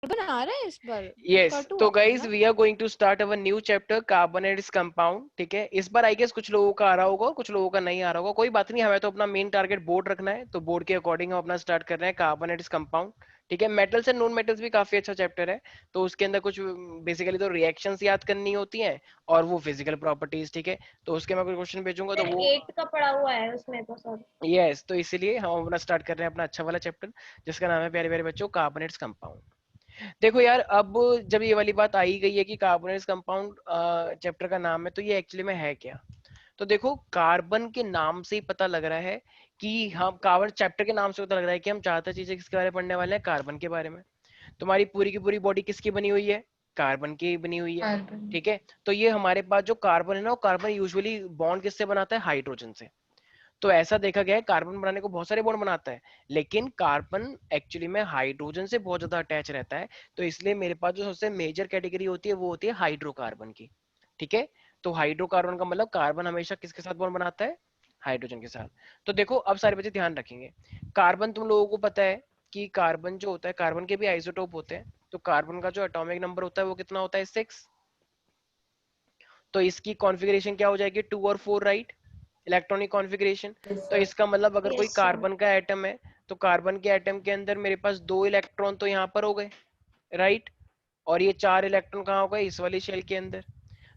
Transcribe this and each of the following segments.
बना रहा है इस बार यस पार्ट 2 तो आ रहा है गाइज ना? We are going to start our new chapter carbon and its compound. ठीक है, इस बार आई गेस कुछ लोगों का आ रहा होगा, कुछ लोगों का नहीं आ रहा होगा, कोई बात नहीं, हमें तो अपना मेन टारगेट बोर्ड रखना है, तो बोर्ड के अकॉर्डिंग हम अपना स्टार्ट कर रहे हैं कार्बन एंड इट्स कंपाउंड। ठीक है, मेटल्स एंड नॉन मेटल्स भी काफी अच्छा चैप्टर है। तो उसके अंदर कुछ बेसिकली तो रिएक्शंस याद करनी होती हैं और वो फिजिकल प्रॉपर्टीज। ठीक है, तो उसके मैं कोई क्वेश्चन भेजूंगा तो वो 8 का पड़ा हुआ है उसमें तो सब। यस तो इसीलिए हम अपना स्टार्ट कर रहे हैं अपना अच्छा वाला चैप्टर, जिसका नाम है प्यारे प्यारे बच्चों कार्बन एंड इट्स कंपाउंड। देखो यार, अब जब ये वाली बात आई गई है कि कार्बोनेट कंपाउंड चैप्टर का नाम है, तो ये एक्चुअली में है क्या? तो देखो, कार्बन के नाम से ही पता लग रहा है कि हम कार्बन चैप्टर के नाम से पता लग रहा है कि हम ज्यादातर चीजें किसके बारे में पढ़ने वाले हैं, कार्बन के बारे में। तुम्हारी पूरी की पूरी बॉडी किसकी बनी हुई है? कार्बन की बनी हुई है। कार्बन। ठीक है, तो ये हमारे पास जो कार्बन है ना, वो कार्बन यूजुअली बॉन्ड किससे बनाता है? हाइड्रोजन से। तो ऐसा देखा गया है कार्बन बनाने को बहुत सारे बॉन्ड बनाता है, लेकिन कार्बन एक्चुअली में हाइड्रोजन से बहुत ज्यादा अटैच रहता है। तो इसलिए मेरे पास जो सबसे मेजर कैटेगरी होती है वो होती है हाइड्रोकार्बन की। ठीक है, तो हाइड्रोकार्बन का मतलब कार्बन हमेशा किसके साथ बॉन्ड बनाता है? हाइड्रोजन के साथ। तो देखो, अब सारे बच्चे ध्यान रखेंगे, कार्बन तुम लोगों को पता है कि कार्बन जो होता है, कार्बन के भी आइसोटोप होते हैं। तो कार्बन का जो एटॉमिक नंबर होता है वो कितना होता है? 6। तो इसकी कॉन्फ़िगरेशन क्या हो जाएगी? 2 और 4, राइट? Electronic configuration. तो इसका मतलब अगर कोई यस सर। कार्बन का एटम है, तो कार्बन के एटम के अंदर मेरे पास 2 इलेक्ट्रॉन तो यहाँ पर हो गए, राइट? और ये 4 इलेक्ट्रॉन कहाँ हो गए? इस वाली शेल के अंदर।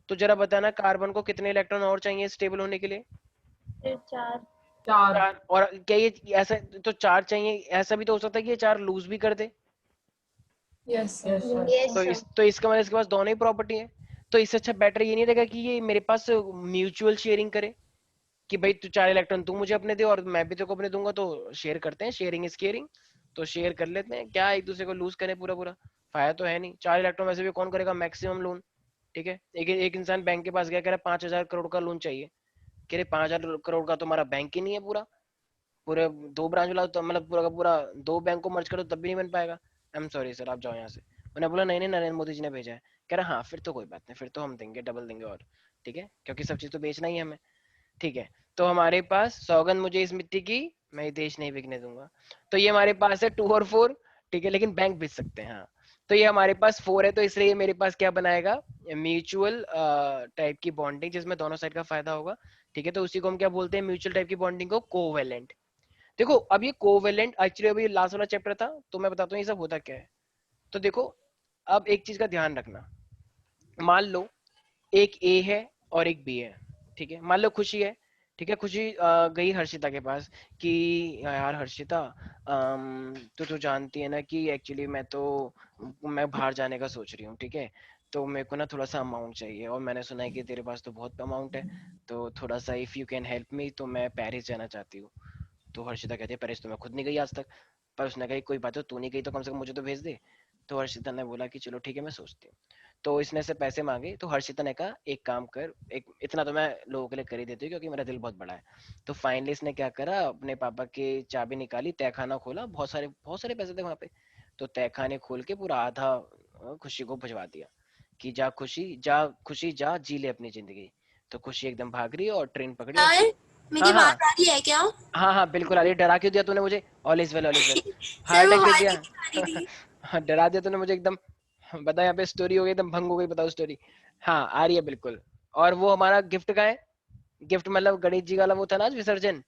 तो जरा बताना, कार्बन को कितने इलेक्ट्रॉन और चाहिए स्टेबल होने के लिए? फिर 4। 4। 4। और क्या ये ऐसा तो 4 चाहिए, ऐसा भी तो हो सकता है कि ये 4 लूज भी कर दे। Yes sir. यस तो सर। तो इसका मतलब इसके पास दोनों ही प्रॉपर्टी है। तो इससे अच्छा बेटर ये नहीं रहेगा कि ये मेरे पास म्यूचुअल शेयरिंग करे, कि भाई तू 4 इलेक्ट्रॉन तू मुझे अपने दे और मैं भी तेरे को अपने दूंगा, तो शेयर करते हैं, शेयरिंग इज केयरिंग। तो शेयर कर लेते हैं, क्या एक दूसरे को लूज करें पूरा पूरा? फायदा तो है नहीं। 4 इलेक्ट्रॉन वैसे भी कौन करेगा मैक्सिमम लोन? ठीक है, एक इंसान बैंक के पास गया, कह रहा 5,000 करोड़ का लोन चाहिए। कह रहे 5,000 करोड़ का तुम्हारा बैंक ही नहीं है पूरा, पूरे 2 ब्रांच वाला तो मतलब पूरा का पूरा 2 बैंक को मर्ज करो तब भी नहीं बन पाएगा। आई एम सॉरी सर, आप जाओ यहाँ से। मैंने बोला नहीं नहीं, नरेंद्र मोदी जी ने भेजा है। कह रहा हाँ फिर तो कोई बात नहीं, फिर तो हम देंगे, डबल देंगे और। ठीक है, क्योंकि सब चीज तो बेचना ही है हमें। ठीक है, तो हमारे पास सौगंध मुझे इस मिट्टी की, मैं ये देश नहीं बिकने दूंगा। तो ये हमारे पास है 2 और 4। ठीक है, लेकिन बैंक बेच सकते हैं हाँ। तो ये हमारे पास 4 है, तो इसलिए ये मेरे पास क्या बनाएगा? म्यूचुअल टाइप की बॉन्डिंग, जिसमें दोनों साइड का फायदा होगा। ठीक है, तो उसी को हम क्या बोलते हैं? म्यूचुअल टाइप की बॉन्डिंग को कोवेलेंट। देखो, अब ये कोवेलेंट एक्चुअली अभी लास्ट वाला चैप्टर था, तो मैं बताता हूँ ये सब होता क्या है। तो देखो, अब एक चीज का ध्यान रखना, मान लो एक ए है और एक बी है। ठीक है, मान लो खुशी है। ठीक है, खुशी गई हर्षिता के पास कि यार हर्षिता, तू जानती है ना कि एक्चुअली मैं बाहर जाने का सोच रही हूँ। ठीक है, तो मेरे को ना थोड़ा सा अमाउंट चाहिए, और मैंने सुना है कि तेरे पास तो बहुत अमाउंट है, तो थोड़ा सा if you can help me, तो मैं पेरिस जाना चाहती हूँ। तो हर्षिता कहती है पेरिस तो मैं खुद नहीं गई आज तक। पर उसने कहा कोई बात है, तू नहीं गई तो कम से कम मुझे तो भेज दे। तो हर्षिता ने बोला कि चलो ठीक है, मैं सोचती हूँ। तो इसने से पैसे मांगे, तो हर्षिता ने कहा एक काम कर, एक इतना तो मैं लोगों के लिए कर ही देती हूँ क्योंकि मेरा दिल बहुत बड़ा है। तो फाइनली इसने क्या करा, अपने पापा की चाबी निकाली, तहखाना खोला, बहुत सारे पैसे थे वहां पे। तो तहखाने खोल के पूरा आधा खुशी को भिजवा दिया कि जा खुशी जा, जी ले अपनी जिंदगी। तो खुशी एकदम भाग रही है और ट्रेन पकड़ी और सर हाँ मेरी हाँ, बात आ रही है क्या? हाँ हाँ बिल्कुल आ रही है। डरा क्यों दिया तूने मुझे? All is well, all is well. Sir heart वो अटैक दे बात दिया। ही नहीं आ रही थी। हाँ, डरा दिया तूने मुझे एकदम। बता, यहाँ पे स्टोरी हो गई एकदम भंग हो गई, बताओ स्टोरी। हाँ आ रही है बिल्कुल। और वो हमारा गिफ्ट का है, गिफ्ट मतलब गणेश जी वाला वो था ना आज विसर्जन,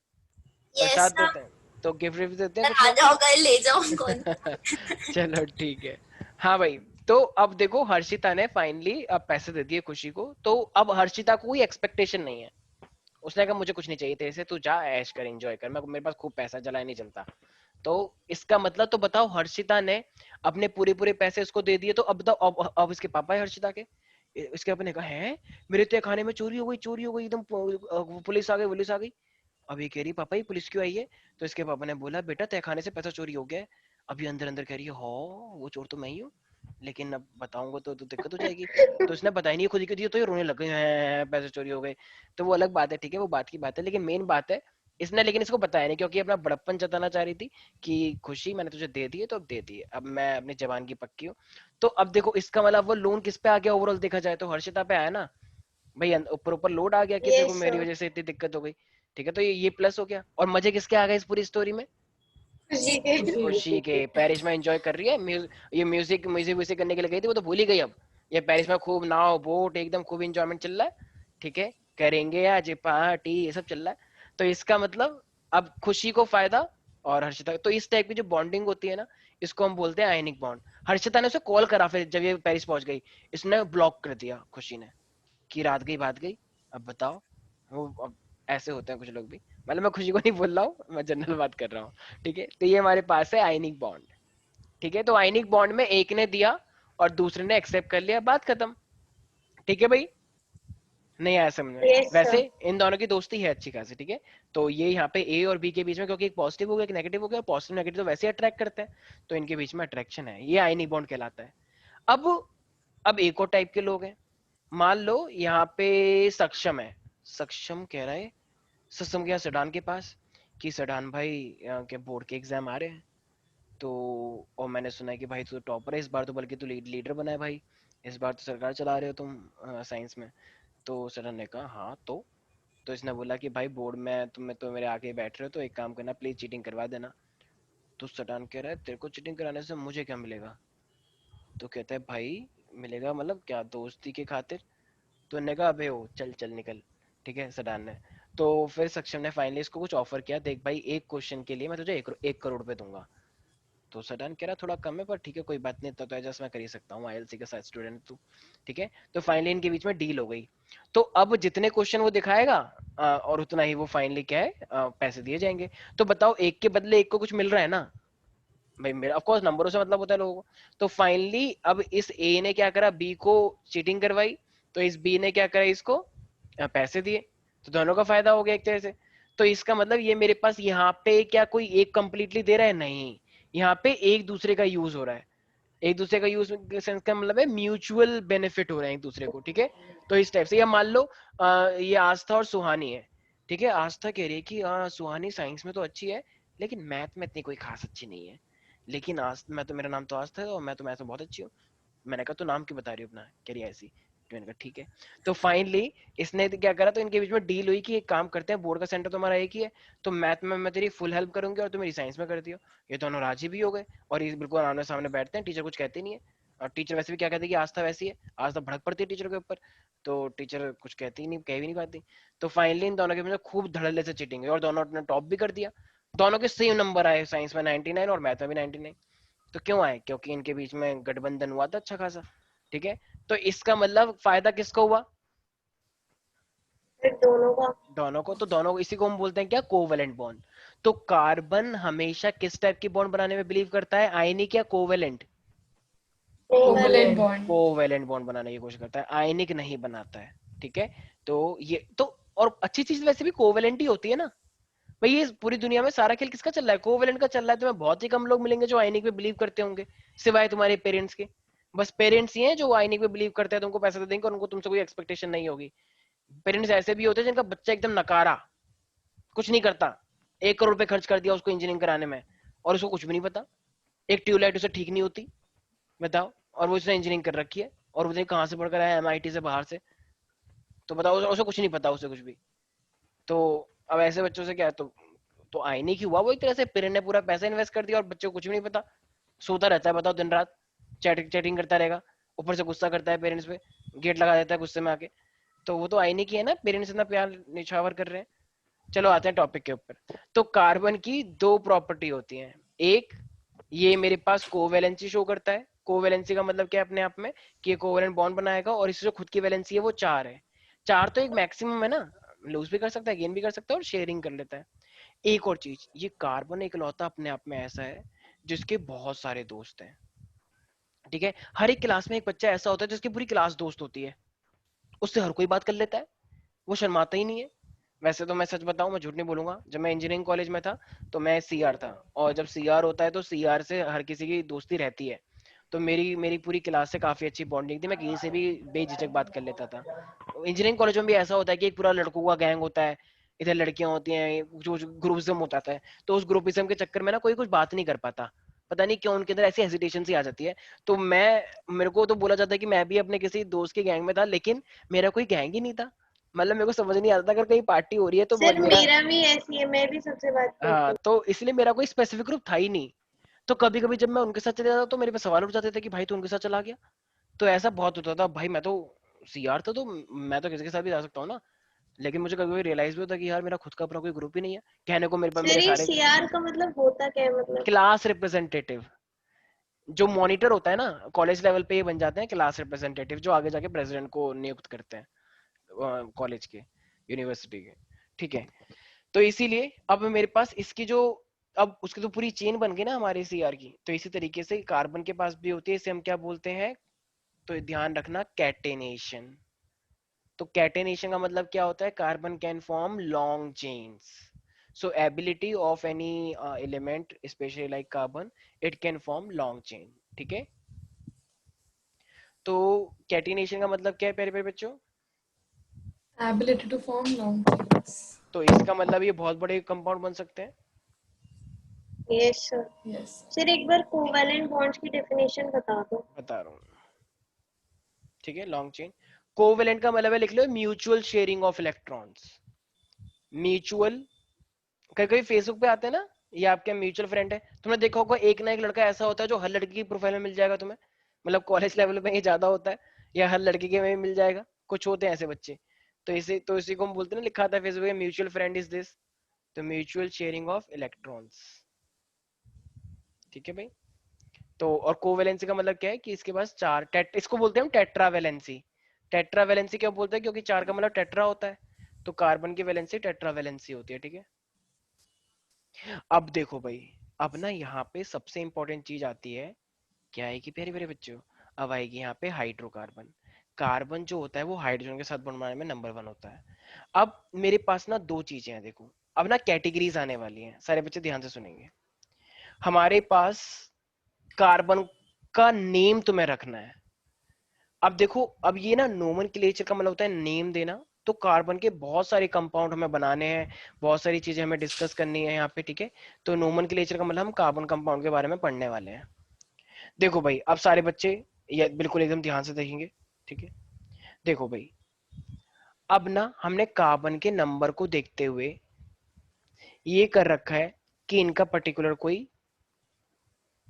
यस प्रसाद सर। देते हैं, तो गिफ्ट विफ्ट देते हैं सर कुछ आ लोग। जाओ घर ले जाओ कौन। चलो ठीक है। हाँ भाई, तो अब देखो हर्षिता ने फाइनली अब पैसे दे दिए खुशी को, तो अब हर्षिता को कोई एक्सपेक्टेशन नहीं है। उसने कहा मुझे कुछ नहीं चाहिए तेरे से, तू जा ऐश कर, एंजॉय कर, मैं मेरे पास खूब पैसा, जला नहीं चलता। तो इसका मतलब तो बताओ, हर्षिता ने अपने पूरे पूरे पैसे उसको दे दिए, तो अब बताओ, अब इसके पापा है हर्षिता के, इसके अपने कहा है मेरे तो खाने में चोरी हो गई, चोरी हो गई एकदम, पुलिस आ गई, पुलिस आ गई। अब ये कह रही पापा ये पुलिस क्यों आई है? तो इसके पापा ने बोला बेटा तहखाने से पैसा चोरी हो गया है। अभी अंदर अंदर कह रही है हो, वो चोर तो मैं ही हूँ, लेकिन अब बताऊंगा तो दिक्कत हो जाएगी। तो इसने बताया नहीं, खुद ही को दिया, तो ये रोने लग गई है पैसे चोरी हो गए। तो वो अलग बात है, ठीक है, वो बात की बात है, लेकिन मेन बात है इसने लेकिन इसको बताया नहीं, क्योंकि अपना बड़प्पन जताना चाह रही थी कि खुशी मैंने तुझे दे दिए तो अब दे दिए, अब मैं अपनी जवान की पक्की हूँ। तो अब देखो इसका मतलब वो लोन किस पे आ गया? ओवरऑल देखा जाए तो हर्षिता पे आया ना भाई, ऊपर ऊपर लोड आ गया कि तेरे को यस मेरी सर। वजह से इतनी दिक्कत हो गई। ठीक है, तो ये प्लस हो गया, और मजे किसके आ गए इस पूरी स्टोरी में? खुशी के। खुशी के पेरिस में एंजॉय कर रही है। ये म्यूजिक म्यूजिक व्यूजिक करने के लिए गई थी, वो तो भूल ही गई अब। ये पेरिस में खूब नाव बोट एकदम खूब इंजॉयमेंट चल रहा है। ठीक है, करेंगे आज पार्टी, ये सब चल रहा है। तो इसका मतलब अब खुशी को फायदा और हर्षिता, तो इस टाइप की जो बॉन्डिंग होती है ना, इसको हम बोलते हैं आयनिक बॉन्ड। हर्षिता ने उसे कॉल करा, फिर जब ये पेरिस पहुंच गई, इसने ब्लॉक कर दिया खुशी ने कि रात गई बात गई। अब बताओ, वो अब ऐसे होते हैं कुछ लोग भी। मतलब मैं खुशी को नहीं बोल रहा हूँ, मैं जनरल बात कर रहा हूँ। ठीक है, तो ये हमारे पास है आयनिक बॉन्ड। ठीक है, तो आयनिक बॉन्ड में एक ने दिया और दूसरे ने एक्सेप्ट कर लिया, बात खत्म। ठीक है भाई, नहीं आया समझ में? यस वैसे सर। इन दोनों की दोस्ती है अच्छी खासी। ठीक है, तो ये यहाँ पे ए और बी के बीच में, क्योंकि एक पॉजिटिव हो गया एक नेगेटिव हो गया, पॉजिटिव नेगेटिव तो वैसे ही अट्रैक्ट करते हैं, तो इनके बीच में अट्रैक्शन है, ये आयनिक बॉन्ड कहलाता है। अब अब एक और टाइप के लोग हैं। मान लो यहाँ पे सक्षम है, सक्षम कह रहा है, सक्षम गया सडान के पास कि सडान भाई के बोर्ड के एग्जाम आ रहे हैं, तो और मैंने सुना है कि भाई तू टॉपर है इस बार, तो बल्कि तू लीडर बना है भाई, इस बार तो सरकार चला रहे हो तुम साइंस में। तो सडन ने कहा हाँ तो इसने बोला कि भाई बोर्ड में तुम तो मेरे आगे बैठ रहे हो, तो एक काम करना प्लीज चीटिंग करवा देना। तो सडान कह रहा है तेरे को चीटिंग कराने से मुझे क्या मिलेगा? तो कहता है भाई मिलेगा मतलब क्या, दोस्ती की खातिर। तो उन्होंने कहा अबे ओ चल चल निकल। ठीक है, सडान ने। तो फिर सक्षम ने फाइनली इसको कुछ ऑफर किया, देख भाई एक क्वेश्चन के लिए मैं तुझे 1 करोड़ रुपए दूंगा। तो सडन कह रहा थोड़ा कम है, पर ठीक है कोई बात नहीं, तो एडजस्ट मैं कर ही सकता हूँ, आईएलसी का साथ स्टूडेंट तू। ठीक है, तो फाइनली इनके बीच में डील हो गई। तो अब जितने क्वेश्चन वो दिखाएगा और उतना ही वो फाइनली क्या है पैसे दिए जाएंगे। तो बताओ, एक के बदले एक को कुछ मिल रहा है ना भाई, मेरा ऑफ कोर्स नंबरों से मतलब होता है लोगों को। तो फाइनली अब इस ए ने क्या करा, बी को चीटिंग करवाई, तो इस बी ने क्या करा, इसको पैसे दिए, तो दोनों का फायदा हो गया एक तरह से। तो इसका मतलब ये मेरे पास यहाँ पे क्या कोई एक कंप्लीटली दे रहा है, नहीं, यहाँ पे एक दूसरे का यूज हो रहा है। एक दूसरे का यूज सेंस का मतलब है म्यूचुअल बेनिफिट हो रहे हैं एक दूसरे को। ठीक है, तो इस टाइप से, या मान लो ये आस्था और सुहानी है। ठीक है, आस्था कह रही है कि सुहानी साइंस में तो अच्छी है, लेकिन मैथ में इतनी कोई खास अच्छी नहीं है। लेकिन आज मैं तो, मेरा नाम तो आस्था है और मैं तो मैथ में बहुत अच्छी हूँ। मैंने कहा तो नाम क्यों बता रही हो अपना, कह रही है ऐसी। तो मैंने कहा ठीक है। तो फाइनली इसने क्या करा, तो इनके बीच में डील हुई कि एक काम करते हैं, बोर्ड का सेंटर तो हमारा एक ही है, तो मैथ में मैं तेरी फुल हेल्प करूंगी और तू मेरी साइंस में कर दियो। ये दोनों राजी भी हो गए, और ये बिल्कुल आमने सामने बैठते हैं, टीचर कुछ कहते नहीं है। और टीचर वैसे भी क्या कहती है कि आस्था वैसी है, आस्था भड़क पड़ती है टीचर के ऊपर, तो टीचर कुछ कहती ही नहीं, कह भी नहीं पाती। तो फाइनली इन दोनों के बीच में खूब धड़ल्ले से चीटिंग हुई और दोनों ने टॉप भी कर दिया। दोनों के सेम नंबर आए, साइंस में 99 और मैथ में भी 99। तो क्यों आए, क्योंकि इनके बीच में गठबंधन हुआ था अच्छा खासा। ठीक है, तो इसका मतलब फायदा किसको हुआ? फिर दोनों का। दोनों को। तो दोनों को, इसी को हम बोलते हैं क्या, कोवेलेंट बॉन्ड। तो कार्बन हमेशा किस टाइप की बॉन्ड बनाने में बिलीव करता है, आयनिक या covalent? Covalent bond. Covalent bond बनाने की कोशिश करता है, आयनिक नहीं बनाता है। ठीक है, तो ये तो, और अच्छी चीज वैसे भी कोवेलेंट ही होती है ना भाई। ये पूरी दुनिया में सारा खेल किसका चल रहा है, कोवेलेंट का चल रहा है। तुम्हें बहुत ही कम लोग मिलेंगे जो आयनिक पे बिलीव करते होंगे, सिवाय तुम्हारे पेरेंट्स के। बस पेरेंट्स ही हैं जो आयनिक पे बिलीव करते हैं, तुमको पैसा दे देंगे और उनको तुमसे कोई एक्सपेक्टेशन नहीं होगी। पेरेंट्स ऐसे भी होते हैं जिनका बच्चा एकदम नकारा, कुछ नहीं करता, 1 करोड़ रुपए खर्च कर दिया उसको इंजीनियरिंग कराने में, और उसको कुछ भी नहीं पता, एक ट्यूबलाइट उसे ठीक नहीं होती, बताओ, और वो उसने इंजीनियरिंग कर रखी है, और वो कहाँ से पढ़कर आया, एमआईटी से, बाहर से। तो बताओ, उसे कुछ नहीं पता, उसे कुछ भी। तो अब ऐसे बच्चों से क्या है, तो आईने की हुआ वो एक तरह से, पेरेंट ने पूरा पैसा इन्वेस्ट कर दिया और बच्चे को कुछ भी नहीं पता, सोता रहता है बताओ दिन रात, चैटिंग करता रहेगा, ऊपर से गुस्सा करता है पेरेंट्स पे, गेट लगा देता है गुस्से में आके। तो वो तो आईने की है ना, पेरेंट्स इतना प्यार निछावर कर रहे हैं। चलो आते हैं टॉपिक के ऊपर। तो कार्बन की दो प्रॉपर्टी होती हैं। एक, ये मेरे पास कोवेलेंसी शो करता है। कोवेलेंसी का मतलब क्या है अपने आप में, कि ये कोवेलेंट बॉन्ड बनाएगा और इससे जो खुद की वैलेंसी है वो 4 है। 4 तो एक मैक्सिमम है ना, लूज भी कर सकता है, गेन भी कर सकता है और शेयरिंग कर लेता है। एक और चीज, ये कार्बन इकलौता अपने आप में ऐसा है जिसके बहुत सारे दोस्त हैं। ठीक है, हर एक क्लास में एक बच्चा ऐसा होता है जिसकी पूरी क्लास दोस्त होती है, उससे हर कोई बात कर लेता है, वो शर्माता ही नहीं है। वैसे तो मैं सच बताऊं, मैं झूठ नहीं बोलूंगा, जब मैं इंजीनियरिंग कॉलेज में था तो मैं सीआर था, और जब सीआर होता है तो सीआर से हर किसी की दोस्ती रहती है। तो मेरी मेरी पूरी क्लास से काफी अच्छी बॉन्डिंग थी, मैं किसी से भी बेझिझक बात कर लेता था। इंजीनियरिंग कॉलेज में भी ऐसा होता है कि एक पूरा लड़कों का गैंग होता है, इधर लड़कियां होती हैं, जो ग्रुपिज्म होता है, तो उस ग्रुपिज्म के चक्कर में ना कोई कुछ बात नहीं कर पाता, पता नहीं क्यों उनके अंदर ऐसी हेजिटेशन सी आ जाती है। तो मेरे को तो बोला जाता है कि मैं भी अपने किसी दोस्त के गैंग में था, लेकिन मेरा कोई गैंग ही नहीं था। मतलब मेरे को समझ नहीं आता था, अगर कहीं पार्टी हो रही है तो सर मेरा, मेरा भी ऐसी है, मैं भी सबसे बात करती हाँ, हूँ। तो इसलिए मेरा कोई स्पेसिफिक ग्रुप था ही नहीं। तो कभी कभी जब मैं उनके साथ चले जाता तो मेरे पे सवाल उठ जाते थे कि भाई तू उनके साथ चला गया। तो ऐसा बहुत होता था भाई, मैं तो सीआर था तो मैं तो किसी के साथ भी जा सकता हूँ ना। लेकिन मुझे कभी कभी रियलाइज भी होता कि यार मेरा खुद का अपना कोई ग्रुप ही नहीं है। कहने को मेरे पास सर मेरे ये सारे सीआर का मतलब होता क्या है मतलब? क्लास रिप्रेजेंटेटिव, जो मॉनिटर होता है ना कॉलेज लेवल पे, ये बन जाते हैं क्लास रिप्रेजेंटेटिव, जो आगे जाके प्रेसिडेंट को नियुक्त करते हैं कॉलेज के, यूनिवर्सिटी के। ठीक है, तो इसीलिए अब मेरे पास इसकी जो, अब उसकी तो पूरी चेन बन गई ना हमारे सीआर की। तो इसी तरीके से कार्बन के पास भी होती है, इसे हम क्या बोलते हैं, तो ध्यान रखना, कैटेनेशन। तो कैटेनेशन का मतलब क्या होता है, carbon can form long chains. So ability of any element, especially like carbon, it can form long chain. ठीक है, तो कैटिनेशन का मतलब क्या है प्यारे प्यारे बच्चों? Ability to form long chains. तो इसका मतलब ये बहुत बड़े कंपाउंड बन सकते हैं। Yes sir. Yes. सर एक बार कोवैलेंट बॉन्ड्स की डेफिनेशन बता दो। बता रहा हूँ, ठीक है। लॉन्ग चेन, कोवेलेंट का मतलब है, लिख लो, mutual sharing of electrons. Mutual, कई कई फेसबुक पे आते हैं ना, ये आपके म्यूचुअल फ्रेंड है, तुमने देखा होगा एक ना एक लड़का ऐसा होता है जो हर लड़की की प्रोफाइल में मिल जाएगा तुम्हें। मतलब कॉलेज लेवल पे ये ज्यादा होता है, या हर लड़की के में भी मिल जाएगा, कुछ होते हैं ऐसे बच्चे। तो इसी को हम बोलते हैं ना, लिखा आता है फेसबुक पे, म्यूचुअल फ्रेंड इज दिस, तो म्यूचुअल शेयरिंग ऑफ इलेक्ट्रॉन्स। ठीक है भाई। तो और कोवेलेंसी का मतलब क्या है कि इसके पास चार इसको बोलते हैं हम टेट्रावेलेंसी। टेट्रावेलेंसी क्यों बोलते हैं, क्योंकि चार का मतलब टेट्रा होता है, तो कार्बन की वैलेंसी टेट्रावेलेंसी होती है। ठीक है, अब देखो भाई, अब ना यहाँ पे सबसे इंपॉर्टेंट चीज आती है, क्या है कि प्यारे प्यारे बच्चों, अब आएगी यहाँ पे हाइड्रोकार्बन। कार्बन जो होता है वो हाइड्रोजन के साथ बॉन्ड बनाने में नंबर वन होता है। अब मेरे पास ना दो चीजें हैं, देखो अब ना कैटेगरीज आने वाली हैं, सारे बच्चे ध्यान से सुनेंगे। हमारे पास कार्बन का नेम तुम्हें रखना है। अब देखो, अब ये ना नोमेनक्लेचर का मतलब होता है नेम देना। तो कार्बन के बहुत सारे कंपाउंड हमें बनाने हैं, बहुत सारी चीजें हमें डिस्कस करनी है यहाँ पे। ठीक है, तो नोमेनक्लेचर का मतलब हम कार्बन कंपाउंड के बारे में पढ़ने वाले हैं। देखो भाई, अब सारे बच्चे ये बिल्कुल एकदम ध्यान से देखेंगे। ठीक है, देखो भाई, अब ना हमने कार्बन के नंबर को देखते हुए ये कर रखा है कि इनका पर्टिकुलर कोई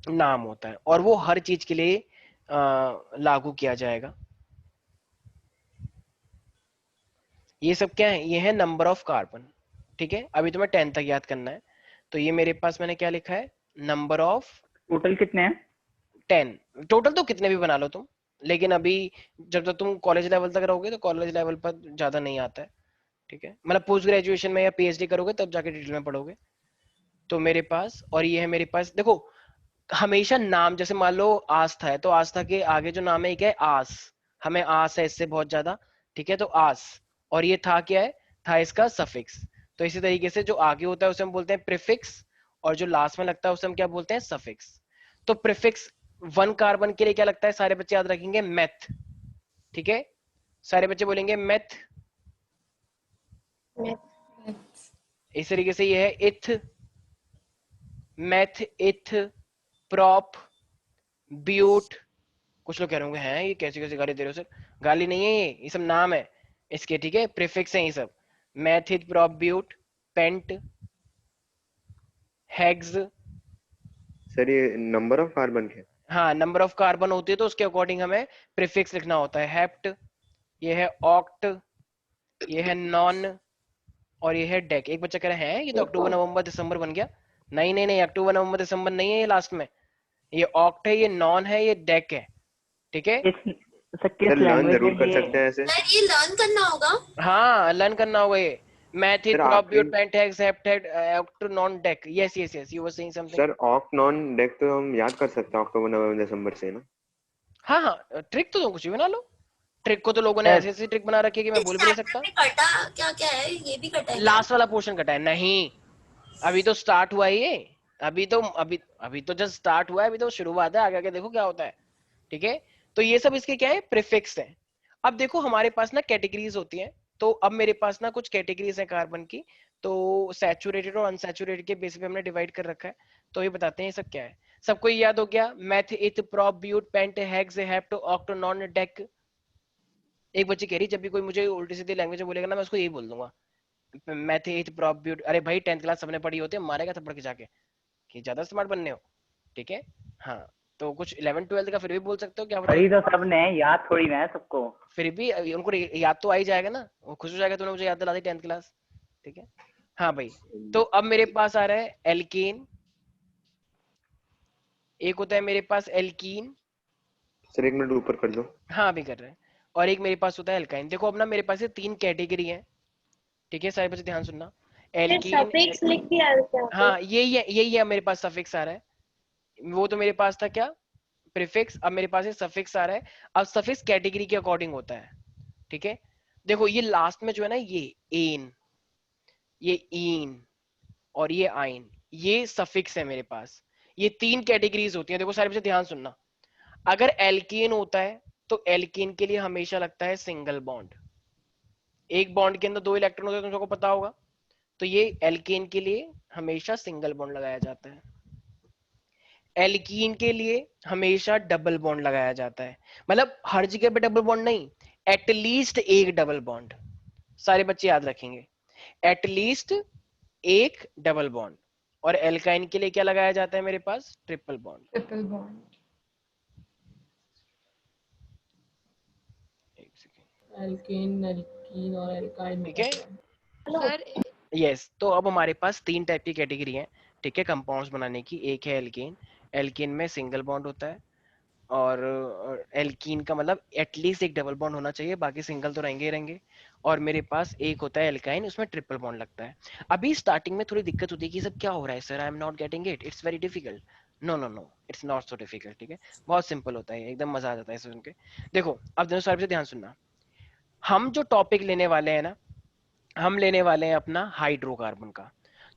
नाम होता है, और वो हर चीज के लिए लागू किया जाएगा। ये सब क्या है, ये है नंबर ऑफ कार्बन। ठीक है, अभी तुम्हें 10 तक याद करना है। तो ये मेरे पास मैंने क्या लिखा है, नंबर ऑफ टोटल कितने हैं? 10। टोटल तो कितने भी बना लो तुम, लेकिन अभी जब तक तुम कॉलेज लेवल तक रहोगे तो कॉलेज लेवल पर ज्यादा नहीं आता है। ठीक है, मतलब पोस्ट ग्रेजुएशन में या पीएचडी करोगे तब जाके डिटेल में पढ़ोगे। तो मेरे पास, और ये है मेरे पास, देखो हमेशा नाम, जैसे मान लो आस्था है, तो आस्था के आगे जो नाम है एक है आस, हमें आस है इससे बहुत ज्यादा। ठीक है, तो आस, और ये था क्या है, था इसका सफिक्स। तो इसी तरीके से जो आगे होता है उसे हम बोलते हैं प्रीफिक्स, और जो लास्ट में लगता है उसे हम क्या बोलते हैं, सफिक्स। तो प्रीफिक्स वन कार्बन के लिए क्या लगता है, सारे बच्चे याद रखेंगे, मेथ। ठीक है, सारे बच्चे बोलेंगे मेथ। That's इस तरीके से ये है इथ, मेथ, इथ, प्रॉप, ब्यूट। कुछ लोग कह रहे होंगे हैं ये कैसी कैसी गाली दे रहे हो सर, गाली नहीं है, ये सब नाम है इसके। ठीक है, प्रीफिक्स हैं ये सब, meth, prop, but, pent, hex. Sir ये नंबर ऑफ कार्बन के? हाँ, नंबर ऑफ कार्बन होती है तो उसके अकॉर्डिंग हमें प्रीफिक्स लिखना होता है। हेप्ट, ये है ऑक्ट, ये है नॉन, और ये है डेक। एक बच्चा कह रहा है ये तो अक्टूबर नवंबर दिसंबर बन गया। नहीं नहीं नहीं, अक्टूबर नवंबर दिसंबर नहीं है ये लास्ट में, ये ऑक्ट है, ये नॉन है, ये डेक है। ठीक है, सर किस सर लर्न लैंग्वेज जरूर में कर ये? सकते हैं ऐसे। सर ये लर्न करना होगा। हाँ लर्न करना होगा ये। सर मैथिड, आखिरी, prop but, pent hex, hept, oct, non, dec. Yes yes yes, you were saying something. Sir oct non dec तो हम याद कर सकते हैं अक्टूबर नवंबर दिसंबर से ना। हाँ हाँ, ट्रिक तो तुम कुछ भी बना लो, ट्रिक को तो लोगों ने सर ऐसी ऐसी ट्रिक बना रखी है कि मैं इस बोल भी नहीं चैप्टर सकता। में कटा क्या क्या है, ये भी कटा है क्या? लास्ट वाला पोर्शन कटा है नहीं, अभी तो स्टार्ट हुआ है ये। अभी तो जस्ट स्टार्ट हुआ है, अभी तो शुरुआत है, आगे आगे देखो क्या होता है। ठीक है, तो ये सब इसके क्या है, प्रीफिक्स है। अब देखो हमारे पास ना कैटेगरीज होती हैं, तो अब मेरे पास ना कुछ कैटेगरीज है कार्बन की। तो सैचुरेटेड और अनसैचुरेटेड के बेसिस पे हमने डिवाइड कर रखा है। तो ये बताते हैं ये सब क्या है। सबको ये याद हो गया, meth, eth, prop, but, pent, hex, hept, oct, non, dec. एक बच्ची कह रही जब भी कोई मुझे उल्टी सीधी लैंग्वेज में बोलेगा ना मैं उसको यही बोल दूंगा मैथ एथ प्रॉब्यूट। अरे भाई 10th क्लास सबने पढ़ी होती है, मारेगा थप्पड़ खिंचा के कि ज्यादा स्मार्ट बनने हो। ठीक है हाँ, तो कुछ 11 12 का फिर भी बोल सकते हो क्या पढ़ी बताओ। तो सब ने, याद थोड़ी ना है सबको। फिर भी उनको याद तो आ ही जाएगा ना, वो खुश हो जाएगा तूने मुझे याद दिला दी 10th क्लास। ठीक है हाँ भाई, तो अब मेरे पास आ रहा है एल्कीन, एक होता है मेरे पास एल्कीन। सर 1 मिनट ऊपर कर दो। हाँ अभी कर रहे हैं। और एक मेरे पास होता है एल्काइन। देखो अब ना मेरे पास ये 3 कैटेगरी है। ठीक है सारे बच्चे ध्यान सुनना। फिर एल्कीन, सफिक्स लिख दिया क्या पे? हाँ यही है मेरे पास सफिक्स आ रहा है। वो तो मेरे पास था क्या प्रीफिक्स, अब मेरे पास ये सफिक्स आ रहा है। अब सफिक्स कैटेगरी के अकॉर्डिंग होता है। ठीक है देखो ये लास्ट में जो है ना ये एन, ये इन और ये आइन, ये सफिक्स है मेरे पास। ये 3 कैटेगरीज होती हैं। देखो सारे बच्चे ध्यान सुनना। अगर एल्कीन होता है तो एल्कीन के लिए हमेशा लगता है सिंगल बॉन्ड। एक बॉन्ड के अंदर 2 इलेक्ट्रॉन होते हैं, तुम सबको पता होगा। तो ये एल्केन के लिए हमेशा सिंगल बॉन्ड लगाया जाता है। एल्कीन के लिए हमेशा डबल बॉन्ड लगाया जाता है। मतलब हर जगह पे डबल बॉन्ड नहीं, एटलीस्ट एक डबल बॉन्ड। सारे बच्चे याद रखेंगे, एटलीस्ट एक डबल बॉन्ड। और एल्काइन के लिए क्या लगाया जाता है मेरे पास, ट्रिपल बॉन्ड। Triple bond. एक सेकेंड, एल्केन, एल्कीन और एल्काइन। ठीक है सर यस। तो अब हमारे पास 3 टाइप की कैटेगरी है। ठीक है कंपाउंड्स बनाने की। एक है एल्केन, एल्केन में सिंगल बॉन्ड होता है। और एल्कीन का मतलब एटलीस्ट एक डबल बॉन्ड होना चाहिए, बाकी सिंगल तो रहेंगे ही रहेंगे। और मेरे पास एक होता है एल्काइन, उसमें ट्रिपल बॉन्ड लगता है। अभी स्टार्टिंग में थोड़ी दिक्कत होती है कि सब क्या हो रहा है sir, I am not getting it, it's very difficult. No no no, it's not so difficult. ठीक है बहुत सिंपल होता है, एकदम मजा आ जाता है सुन के। देखो अब दोनों साइड से ध्यान सुनना। हम जो टॉपिक लेने वाले हैं ना, हम लेने वाले हैं अपना हाइड्रोकार्बन का।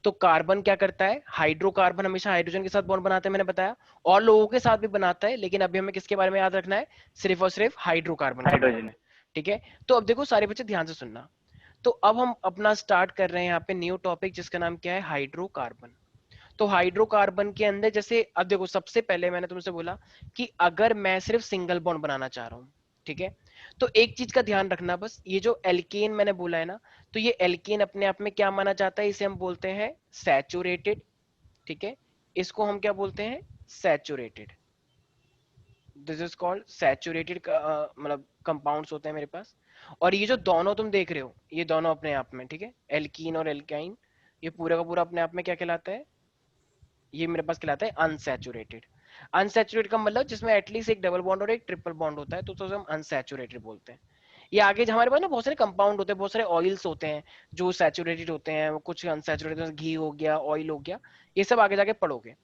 तो कार्बन क्या करता है, हाइड्रोकार्बन हमेशा हाइड्रोजन के साथ बॉन्ड बनाता है, मैंने बताया। और लोगों के साथ भी बनाता है, लेकिन अभी हमें किसके बारे में याद रखना है, सिर्फ और सिर्फ हाइड्रोकार्बन के बारे हाइड्रोजन। में। ठीक है तो अब देखो सारे बच्चे ध्यान से सुनना। तो अब हम अपना स्टार्ट कर रहे हैं यहाँ पे न्यू टॉपिक, जिसका नाम क्या है, हाइड्रोकार्बन। तो हाइड्रोकार्बन के अंदर जैसे अब देखो सबसे पहले मैंने तुमसे बोला कि अगर मैं सिर्फ सिंगल बॉन्ड बनाना चाह रहा हूं, ठीक है, तो एक चीज का ध्यान रखना बस, ये जो एल्केन मैंने बोला है ना, तो ये एल्केन अपने आप में क्या माना जाता है, इसे हम बोलते हैं सैचुरेटेड। ठीक है इसको हम क्या बोलते हैं, saturated. This is called saturated, मतलब कंपाउंड्स होते हैं मेरे पास। और ये जो दोनों तुम देख रहे हो, ये दोनों अपने आप में, ठीक है, एल्कीन और एल्काइन, ये पूरा का पूरा अपने आप में क्या कहलाता है, ये मेरे पास कहलाता है अनसैचुरेटेड। अनसैचुरेटेड का मतलब जिसमें एटलीस्ट एक डबल बॉन्ड और एक ट्रिपल बॉन्ड होता है, तो उसे हम अनसैचुरेटेड बोलते हैं। ये आगे हमारे पास ना बहुत सारे कंपाउंड होते हैं, बहुत सारे ऑयल्स होते हैं जो सैचुरेटेड होते हैं, कुछ अनसैचुरेटेड, घी हो गया, ऑयल हो गया, ये सब आगे जाके पढ़ोगे।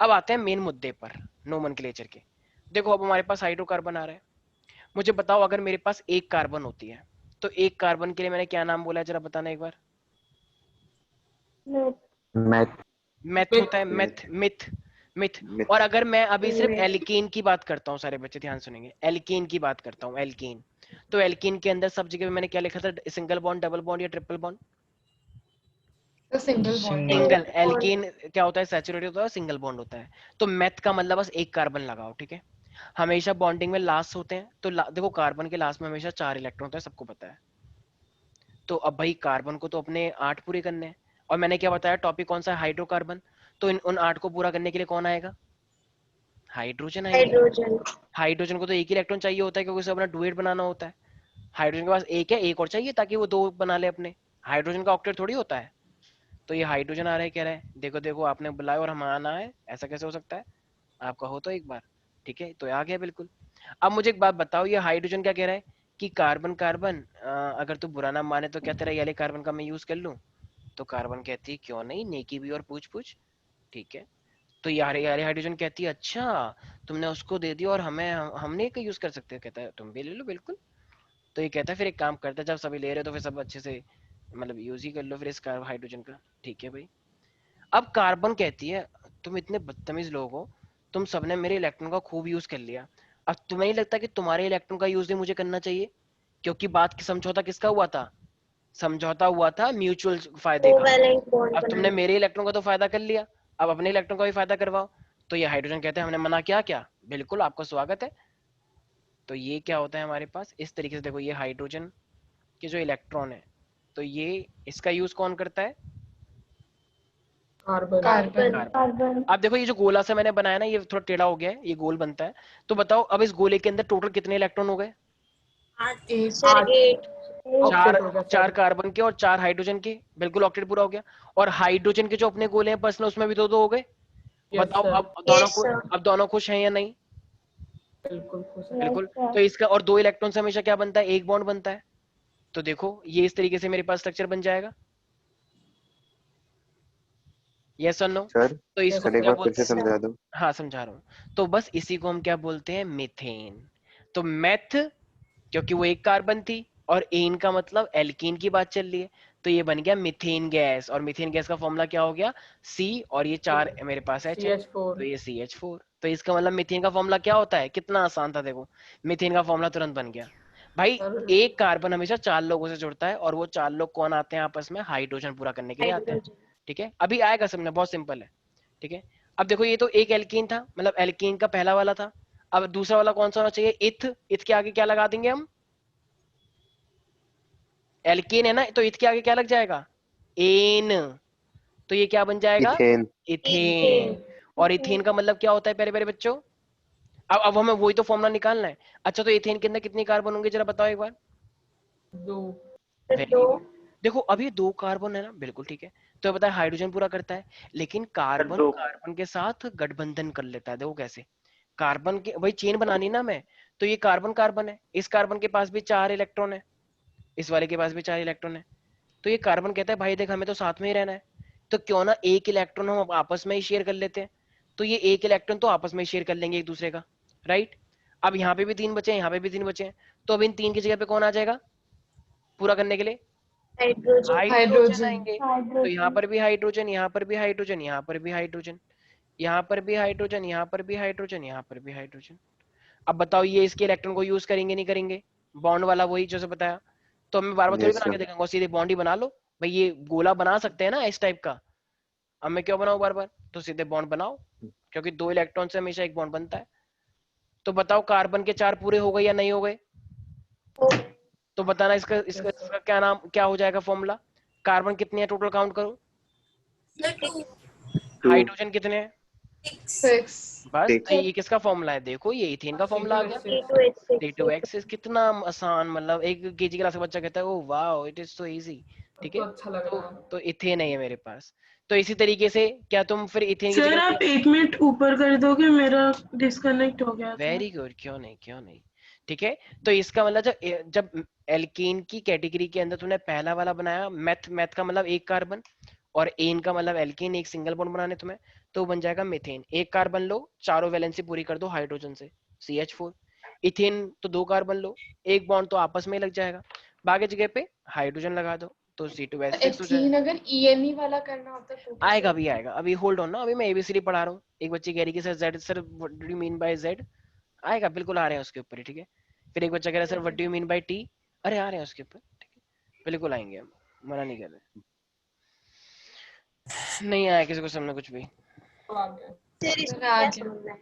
अब आते हैं मेन मुद्दे पर, नोमेनक्लेचर के। देखो अब हमारे पास हाइड्रोकार्बन आ रहा है। मुझे बताओ अगर मेरे पास एक कार्बन होती है, तो एक कार्बन के लिए मैंने क्या नाम बोला है, जरा बताना एक बार। मैथ। मेथ होता है, मेथ, मिथ, मिथ। मिथ। और अगर मैं अभी सिर्फ एल्कीन की बात करता हूँ, सारे बच्चे ध्यान सुनेंगे, एल्कीन की बात करता हूँ, एल्कीन, तो एल्कीन के अंदर सब जगह पे मैंने क्या लिखा था, सिंगल बॉन्ड, डबल बॉन्ड या triple bond, single bond. Single. Alkene क्या होता है, सैचुरेटेड होता है, सिंगल बॉन्ड होता है। तो मेथ का मतलब बस एक कार्बन लगाओ, ठीक है। हमेशा बॉन्डिंग में लास्ट होते हैं, तो देखो कार्बन के लास्ट में हमेशा 4 इलेक्ट्रॉन होता है, सबको पता है। तो अब भाई कार्बन को तो अपने 8 पूरे करने हैं, और मैंने क्या बताया टॉपिक कौन सा है, हाइड्रोकार्बन। तो उन 8 को पूरा करने के लिए कौन आएगा, हाइड्रोजन आएंगे। हाइड्रोजन। हाइड्रोजन को तो एक ही इलेक्ट्रॉन चाहिए होता है, क्योंकि उसे अपना डुएट बनाना होता है। हाइड्रोजन के पास एक है, एक और चाहिए ताकि वो 2 बना ले अपने। हाइड्रोजन का ऑक्टेट थोड़ी होता है। तो ये हाइड्रोजन आ रहा है, कह रहा है देखो देखो आपने बुलाया और हम आना है, ऐसा कैसे हो सकता है, आपका हो तो एक बार। ठीक है तो आ गया बिल्कुल। अब मुझे एक बात बताओ, ये हाइड्रोजन क्या कह रहा है कि कार्बन कार्बन, अगर तू बुरा ना माने तो क्या तेरा ये कार्बन का मैं यूज कर लूं। तो कार्बन कहती है क्यों नहीं, नेकी भी और पूछ पूछ। ठीक है तो यार यार हाइड्रोजन कहती है अच्छा तुमने उसको दे दिया और हमने एक यूज कर सकते हैं, कहता है तुम भी ले लो बिल्कुल। तो ये कहता है फिर एक काम करते हैं, जब सभी ले रहे हो तो फिर सब अच्छे से मतलब यूज ही कर लो फिर इस हाइड्रोजन का। ठीक है भाई। अब कार्बन कहती है तुम इतने बदतमीज लोग हो, तुम सबने मेरे इलेक्ट्रॉन का खूब यूज कर लिया, अब तुम्हें नहीं लगता कि तुम्हारे इलेक्ट्रॉन का यूज भी मुझे करना चाहिए, क्योंकि बात की समझौता किसका हुआ था, समझौता हुआ था म्यूचुअल फायदे का। कोवैलेंट बॉन्ड अब तुमने बनाना। मेरे इलेक्ट्रॉन का तो फायदा कर लिया, अब अपने इलेक्ट्रॉन का भी फायदा करवाओ। तो ये हाइड्रोजन कहते हैं हमने मना क्या क्या, बिल्कुल आपका स्वागत है। तो ये क्या होता है हमारे पास इस तरीके से, देखो ये हाइड्रोजन के जो इलेक्ट्रॉन है, तो ये इसका यूज कौन करता है? कार्बन। कार्बन। अब देखो ये जो गोला सा मैंने बनाया ना, ये थोड़ा टेढ़ा हो गया है, ये गोल बनता है। तो बताओ अब इस गोले के अंदर टोटल कितने इलेक्ट्रॉन हो गए? 8 एक सर 8। चार। ऑक्टेट होगा चार सर। कार्बन के और 4 हाइड्रोजन के, बिल्कुल ऑक्टेट पूरा हो गया। और हाइड्रोजन के जो अपने गोले हैं पर्सनल, उसमें भी 2-2 हो गए। यस बताओ सर, अब दोनों Yes, को, sir. अब दोनों खुश हैं या नहीं? बिल्कुल खुश है। बिल्कुल। Yes, sir. तो इसका और 2 इलेक्ट्रॉन से हमेशा क्या बनता है? एक बॉन्ड बनता है। तो देखो ये इस तरीके से मेरे पास स्ट्रक्चर बन जाएगा। यस और नो? सर तो इसको सर एक क्या बार फिर से बोलते हैं? समझा दो। हाँ समझा रहा हूँ। तो बस इसी को हम क्या बोलते हैं? मीथेन। तो मेथ, क्योंकि वो एक कार्बन थी, और एन का मतलब एल्कीन की बात चल रही है, तो ये बन गया मीथेन गैस। और मीथेन गैस का फॉर्मूला क्या हो गया? सी, और ये 4 मेरे पास H है, CH4। तो ये CH4। तो इसका मतलब मीथेन का फॉर्मूला क्या होता है? कितना आसान था, देखो मीथेन का फॉर्मूला तुरंत बन गया भाई। सर एक कार्बन हमेशा 4 लोगों से जुड़ता है, और वो 4 लोग कौन आते हैं आपस में? हाइड्रोजन पूरा करने के लिए आते हैं। Hydrogen. ठीक है, अभी आएगा समझ में, बहुत सिंपल है। ठीक है, अब देखो ये तो एक एल्कीन था, मतलब एल्कीन का पहला वाला था। अब दूसरा वाला कौन सा होना चाहिए? इथ। इथ के आगे क्या लगा देंगे हम? एल्केन है ना, तो इथ के आगे क्या लग जाएगा? एन। तो ये क्या बन जाएगा? इथेन। इथेन। और इथेन का मतलब क्या होता है प्यारे प्यारे बच्चों? अब हमें वही तो फॉर्मूला निकालना है। अच्छा, तो इथेन के अंदर कितने कार्बन होंगे जरा बताओ एक बार। 2। Sir, very 2. गुड। देखो अभी 2 कार्बन है ना, बिल्कुल ठीक है। तो बताए हाइड्रोजन पूरा करता है, लेकिन कार्बन 2 कार्बन के साथ गठबंधन कर लेता है। देखो कैसे? कार्बन के वही चेन बनानी ना मैं, तो ये कार्बन कार्बन है, इस कार्बन के पास भी 4 इलेक्ट्रॉन है, इस वाले के पास भी 4 इलेक्ट्रॉन है। तो ये कार्बन कहता है भाई देख हमें तो साथ में ही रहना है, तो क्यों ना एक इलेक्ट्रॉन हम आपस में ही शेयर कर लेते हैं। तो ये एक इलेक्ट्रॉन तो आपस में ही शेयर कर लेंगे एक दूसरे का, राइट? अब यहाँ पे भी 3 बचे हैं, यहाँ पे भी 3 बचे हैं, तो अब इन 3 की जगह पे कौन आ जाएगा पूरा करने के लिए? Hydrogen. Hydrogen hydrogen. आएंगे। तो यहाँ Hydrogen. पर भी हाइड्रोजन, यहाँ पर भी हाइड्रोजन, यहाँ पर भी हाइड्रोजन, यहाँ पर भी हाइड्रोजन, यहाँ पर भी हाइड्रोजन, यहाँ पर भी हाइड्रोजन। अब बताओ ये इसके इलेक्ट्रॉन को यूज करेंगे नहीं करेंगे? बॉन्ड वाला वही जैसे बताया। तो मैं बार बार थोड़ी यस बना के सर। देखाऊंगा, सीधे बॉन्ड ही बना लो। भाई ये गोला बना सकते हैं ना इस टाइप का, अब मैं क्यों बनाऊं बार बार? तो सीधे बॉन्ड बनाओ, क्योंकि 2 इलेक्ट्रॉन से हमेशा एक बॉन्ड बनता है। तो बताओ कार्बन के 4 पूरे हो गए या नहीं हो गए? Oh, तो बताना इसका इसका, Yes, sir. इसका क्या नाम क्या हो जाएगा फॉर्मूला? कार्बन कितने हैं टोटल, काउंट करो। सर 2 2 हाइड्रोजन कितने हैं? 6 6। बस। तो 6 ये किसका फॉर्मूला है? देखो ये इथेन का फॉर्मूला आ गया। C2H6. C2H6 कितना आसान, मतलब एक केजी क्लास का बच्चा कहता है oh wow it is so easy. ठीक तो है, अच्छा लग रहा है। तो इथेन है ये मेरे पास। तो इसी तरीके से क्या तुम फिर इथेन की सर जगह आप 1 मिनट ऊपर कर दोगे, मेरा डिस्कनेक्ट हो गया था। वेरी गुड, क्यों नहीं क्यों नहीं। ठीक है, तो इसका मतलब जब एल्कीन की कैटेगरी के अंदर तुमने पहला वाला बनाया, मेथ, मेथ का मतलब एक कार्बन, और एन का मतलब एल्कीन, एक सिंगल बॉन्ड बनाने तुम्हें, तो बन जाएगा मीथेन। एक कार्बन लो, चारों वैलेंसी पूरी कर दो हाइड्रोजन से, CH4। इथेन तो 2 कार्बन लो, एक बॉन्ड तो आपस में ही लग जाएगा, बाकी जगह पे हाइड्रोजन लगा दो, तो C2H6 हो एथीन जाएगा। अगर ENE वाला करना होता तो आएगा, अभी आएगा, अभी होल्ड ऑन ना, अभी मैं ABCD पढ़ा रहा हूँ। एक बच्ची कह रही कि sir Z, sir what do you mean by Z? आएगा, बिल्कुल आ रहे हैं उसके ऊपर ही, ठीक है। फिर एक बच्चा कह रहा है sir what do you mean by T? अरे आ रहे हैं उसके ऊपर, ठीक है, बिल्कुल आएंगे, हम मना नहीं कर रहे। नहीं आया किसी को समझ कुछ भी? तो आ गया। Sir, इसमें सर आ क्या गया। समझना है?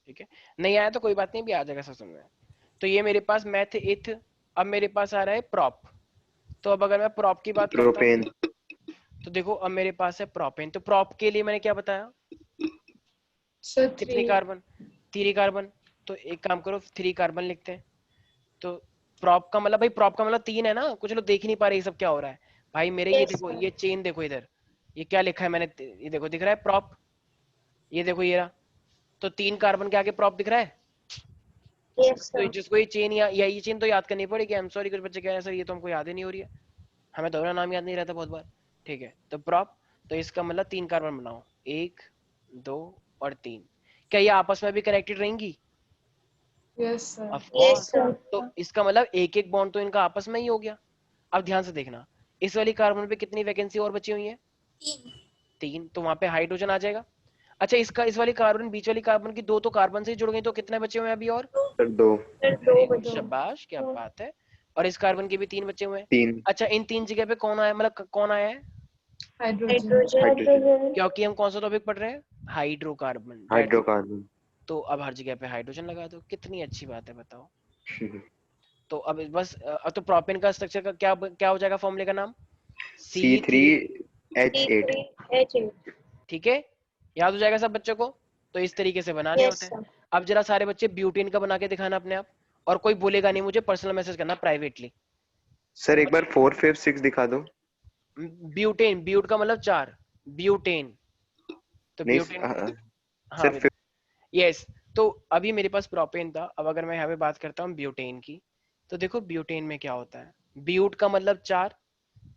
ठीक है, नहीं आया तो कोई बात नहीं, भी आ जाएगा सब समझ में। तो ये मेरे पास मैथ इथ। अब मेरे पास आ रहा है प्रॉप। तो अब अगर मैं प्रॉप की बात करता हूँ, प्रोपेन। तो देखो अब मेरे पास है प्रोपेन। तो प्रॉप के लिए मैंने क्या बताया? सर कितनी 3। कार्बन? 3 कार्बन। तो एक काम करो 3 कार्बन लिखते हैं। तो प्रॉप का मतलब, भाई प्रॉप का मतलब 3 है ना, कुछ लोग देख ही नहीं पा रहे ये सब क्या हो रहा है। भाई मेरे ये Yes, देखो, sir. ये चेन देखो इधर, ये क्या लिखा है मैंने, ये देखो दिख रहा है प्रॉप, ये देखो ये रहा। तो 3 कार्बन के आगे प्रॉप दिख रहा है। Yes, तो sir. जिसको ये चेन या ये चेन तो याद करनी पड़ेगी। आई एम सॉरी, कुछ बच्चे कह रहे हैं सर ये तो हमको याद ही नहीं हो रही है, हमें तो नाम याद नहीं रहता बहुत बार। ठीक है, तो प्रॉप, तो इसका मतलब 3 कार्बन बनाओ, 1 2 और 3। क्या ये आपस में भी कनेक्टेड रहेंगी? Yes sir. Of Yes, course. sir. तो इसका मतलब एक एक बॉन्ड तो इनका आपस में ही हो गया। अब ध्यान से देखना, इस वाली कार्बन पे कितनी वैकेंसी और बची हुई है? 3 3। तो वहां पे हाइड्रोजन आ जाएगा। अच्छा, इसका इस वाली कार्बन, बीच वाली कार्बन की 2 तो कार्बन से ही जुड़ गई, तो कितने बचे हुए हैं अभी और? सर 2 Sir, वेरी 2 गुड, बचे। शाबाश, क्या 2. बात है। और इस कार्बन के भी 3 बचे हुए हैं। 3 अच्छा, इन 3 जगह पे कौन आया, मतलब कौन आया है? हाइड्रोजन। Hydrogen. हाइड्रोजन। क्योंकि हम कौन सा टॉपिक पढ़ रहे हैं? हाइड्रोकार्बन। हाइड्रोकार्बन। तो अब हर जगह पे हाइड्रोजन लगा दो, कितनी अच्छी बात है बताओ। तो अब बस तो प्रोपेन का स्ट्रक्चर का क्या हो जाएगा फॉर्मूले का नाम? C3H8। C3H8। ठीक है, याद हो जाएगा सब बच्चों को? तो इस तरीके से बनाने Yes, होते हैं। sir. अब जरा सारे बच्चे ब्यूटेन का बना के दिखाना अपने आप, और कोई बोलेगा नहीं, मुझे पर्सनल मैसेज करना प्राइवेटली। सर एक बार 4 5 6 दिखा दो। ब्यूटेन, ब्यूट का मतलब 4, ब्यूटेन। तो नहीं ब्यूटेन, हाँ सर यस। तो अभी मेरे पास प्रोपेन था, अब अगर मैं यहाँ पे बात करता हूँ ब्यूटेन की, तो देखो ब्यूटेन में क्या होता है। ब्यूट का मतलब 4,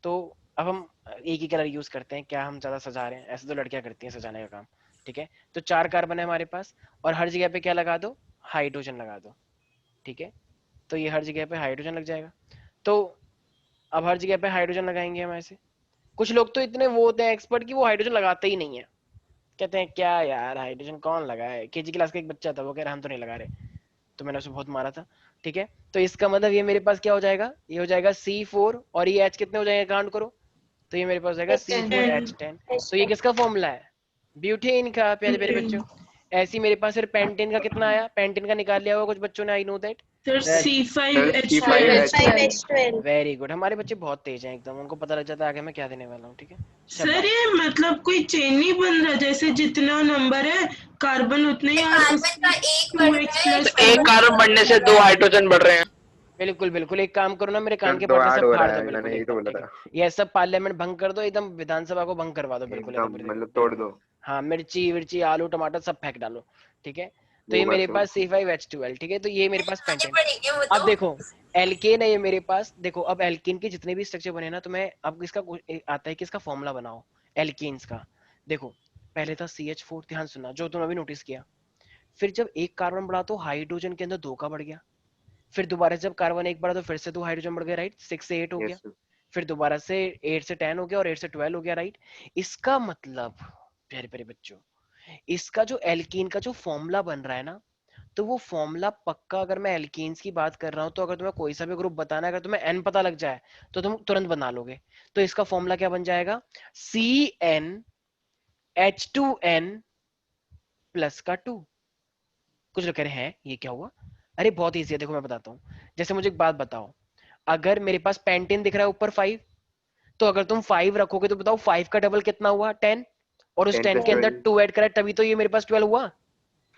तो अब हम एक ही कलर यूज करते हैं, क्या हम ज्यादा सजा रहे हैं? ऐसे तो लड़कियां करती हैं सजाने का काम, ठीक है। तो 4 कार्बन है हमारे पास, और हर जगह पे क्या लगा दो? हाइड्रोजन लगा दो, ठीक है। तो ये हर जगह पे हाइड्रोजन लग जाएगा। तो अब हर जगह पे हाइड्रोजन लगाएंगे हम ऐसे। कुछ लोग तो इतने वो होते हैं एक्सपर्ट कि वो हाइड्रोजन लगाते ही नहीं है, कहते हैं क्या यार हाइड्रोजन कौन लगाए। केजी क्लास का एक बच्चा था, वो कह रहा हम तो नहीं लगा रहे, तो मैंने उसे बहुत मारा था, ठीक है। तो इसका मतलब ये मेरे पास क्या हो जाएगा? ये हो जाएगा C4, और ये H कितने हो जाएंगे काउंट करो, तो ये मेरे पास हो जाएगा C4H10। तो ये किसका फॉर्मूला है? ब्यूटेन का, प्यारे प्यारे बच्चों। ऐसे ही मेरे पास फिर पेंटेन का कितना आया? पेंटेन का निकाल लिया होगा कुछ बच्चों ने, I know that. Sir sir C5H12। C5H12। Very good, हमारे बच्चे बहुत तेज हैं एकदम, उनको पता लग जाता है आगे मैं क्या देने वाला हूँ, ठीक है। सर ये मतलब कोई चेन नहीं बन रहा, जैसे जितना नंबर है कार्बन उतने ही, और कार्बन का एक बढ़ 2H रहा है, प्लस एक कार्बन बढ़ने से 2 हाइड्रोजन बढ़ रहे हैं। बिल्कुल बिल्कुल, एक काम करो ना, मेरे कान सर के 2 पर्दे ऐड सब हो फाड़ रहा दो, है, बिल्कुल मैंने यही तो एकदम, बोला ठीक है। था। ये सब पार्लियामेंट भंग कर दो, एकदम विधानसभा को भंग करवा दो, बिल्कुल एकदम एकदम मतलब तोड़ दो। हाँ, मिर्ची विर्ची आलू टमाटर सब फेंक डालो, ठीक है। तो ये वो मेरे बस पास C5H12, ठीक है। तो ये मेरे पास आगे पेंटेन। बढ़ेंगे वो अब तो। देखो एल्केन है ये मेरे पास, देखो अब एल्केन के जितने भी स्ट्रक्चर बने ना, तो मैं अब इसका आता है कि इसका फॉर्मूला बनाओ एल्केन्स का। देखो पहले था CH4, ध्यान सुनना जो तुमने अभी नोटिस किया। फिर जब एक कार्बन बढ़ा तो हाइड्रोजन के अंदर 2 का बढ़ गया। फिर दोबारा जब कार्बन 1 बढ़ा तो फिर से 2 हाइड्रोजन बढ़ गए, राइट। 6 से 8 हो गया। Yes sir. फिर दोबारा से 8 से 10 हो गया, और 8 से 12 हो गया, राइट। इसका मतलब प्यारे प्यारे बच्चों, इसका जो एल्कीन का जो फॉर्मूला बन रहा है ना, तो वो फॉर्मूला पक्का, अगर मैं एल्कीन्स की बात कर रहा हूं, तो अगर तुम्हें कोई सा भी ग्रुप बताना है, अगर तुम्हें एन पता लग जाए तो तुम तुरंत बना लोगे। तो इसका फॉर्मूला क्या बन जाएगा? CnH2n प्लस का 2। कुछ लोग कह रहे हैं ये क्या हुआ? अरे बहुत ईजी है, देखो मैं बताता हूँ। जैसे मुझे एक बात बताओ, अगर मेरे पास पेंटेन दिख रहा है ऊपर 5, तो अगर तुम 5 रखोगे तो बताओ 5 का डबल कितना हुआ? 10, और उस 10 10 plus के अंदर 12। 2 ऐड करा, तभी तो ये मेरे पास 12 हुआ,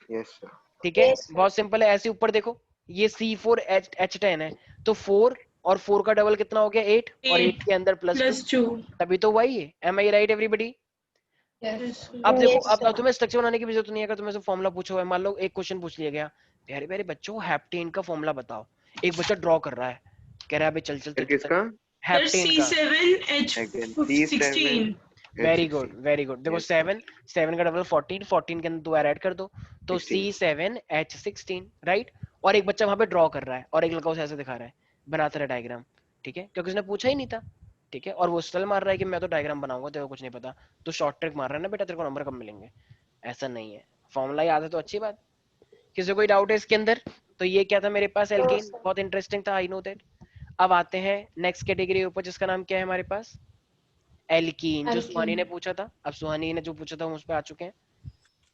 यस सर। ठीक है। Yes, sir. बहुत सिंपल है, ऐसे ऊपर देखो, ये C4H10 है, तो 4 और 4 का डबल कितना हो गया? 8, और 8 के अंदर प्लस 2, +2। तभी तो वही है। एम आई राइट एवरीबडी? Yes. अब देखो, Yes, अब sir. तुम्हें स्ट्रक्चर बनाने की भी जरूरत नहीं है। अगर तुम्हें फॉर्मूला पूछा हुआ है, मान लो एक क्वेश्चन पूछ लिया गया, प्यारे प्यारे बच्चों हेप्टेन का फॉर्मूला बताओ, एक बच्चा ड्रॉ कर रहा है, कह रहा है अबे चल चल सर चल किसका? सर हेप्टेन का। Again C7H16। Very good very good, देखो Yes, sir. 7 का डबल 14, 14 के अंदर 2 ऐड कर दो, तो 16. C7H16, right. और एक बच्चा वहां पे ड्रॉ कर रहा है, और एक लड़का उसे ऐसे दिखा रहा है, बनाता रहा डायग्राम, ठीक है, क्योंकि उसने पूछा ही नहीं था, ठीक है। और वो स्टल मार रहा है कि मैं तो डायग्राम बनाऊंगा, तेरे को कुछ नहीं पता, तो शॉर्ट ट्रिक मार रहा है ना बेटा, तेरे को नंबर कम मिलेंगे। ऐसा नहीं है, फॉर्मूला याद है तो अच्छी बात। किसी को कोई डाउट है इसके अंदर? तो ये क्या था मेरे पास? No, alkane, sir. बहुत इंटरेस्टिंग था, आई नो दैट। अब आते हैं नेक्स्ट कैटेगरी ऊपर, जिसका नाम क्या है हमारे पास? एल्कीन, जो सुहानी ने पूछा था। अब सुहानी ने जो पूछा था हम उस पर आ चुके हैं,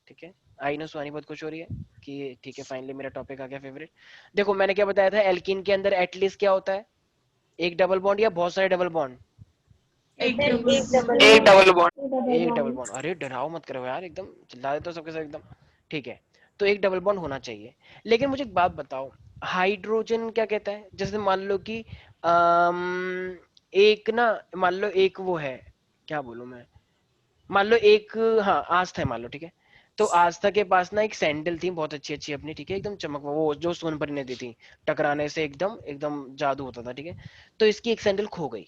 ठीक है। आई नो सुहानी बहुत खुश हो रही है कि ठीक है फाइनली मेरा टॉपिक आ गया फेवरेट। देखो मैंने क्या बताया था, एल्कीन के अंदर एटलीस्ट क्या होता है? एक डबल बॉन्ड या बहुत सारे डबल बॉन्ड? एक Sir, डबल एक डबल बॉन्ड। एक डबल बॉन्ड। अरे डराओ मत करो यार, एकदम चिल्ला देते हो सबके सब एकदम, ठीक है। तो एक डबल बॉन्ड होना चाहिए। लेकिन मुझे एक बात बताओ, हाइड्रोजन क्या कहता है? जैसे मान लो कि एक ना, मान लो एक वो है, क्या बोलूं मैं, मान लो एक, हाँ आस्था है मान लो, ठीक है। तो आस्था के पास ना एक सैंडल थी बहुत अच्छी अच्छी अपनी, ठीक है, एकदम चमक, वो जो सोनपरी ने दी थी, टकराने से एकदम एकदम जादू होता था, ठीक है। तो इसकी एक सैंडल खो गई,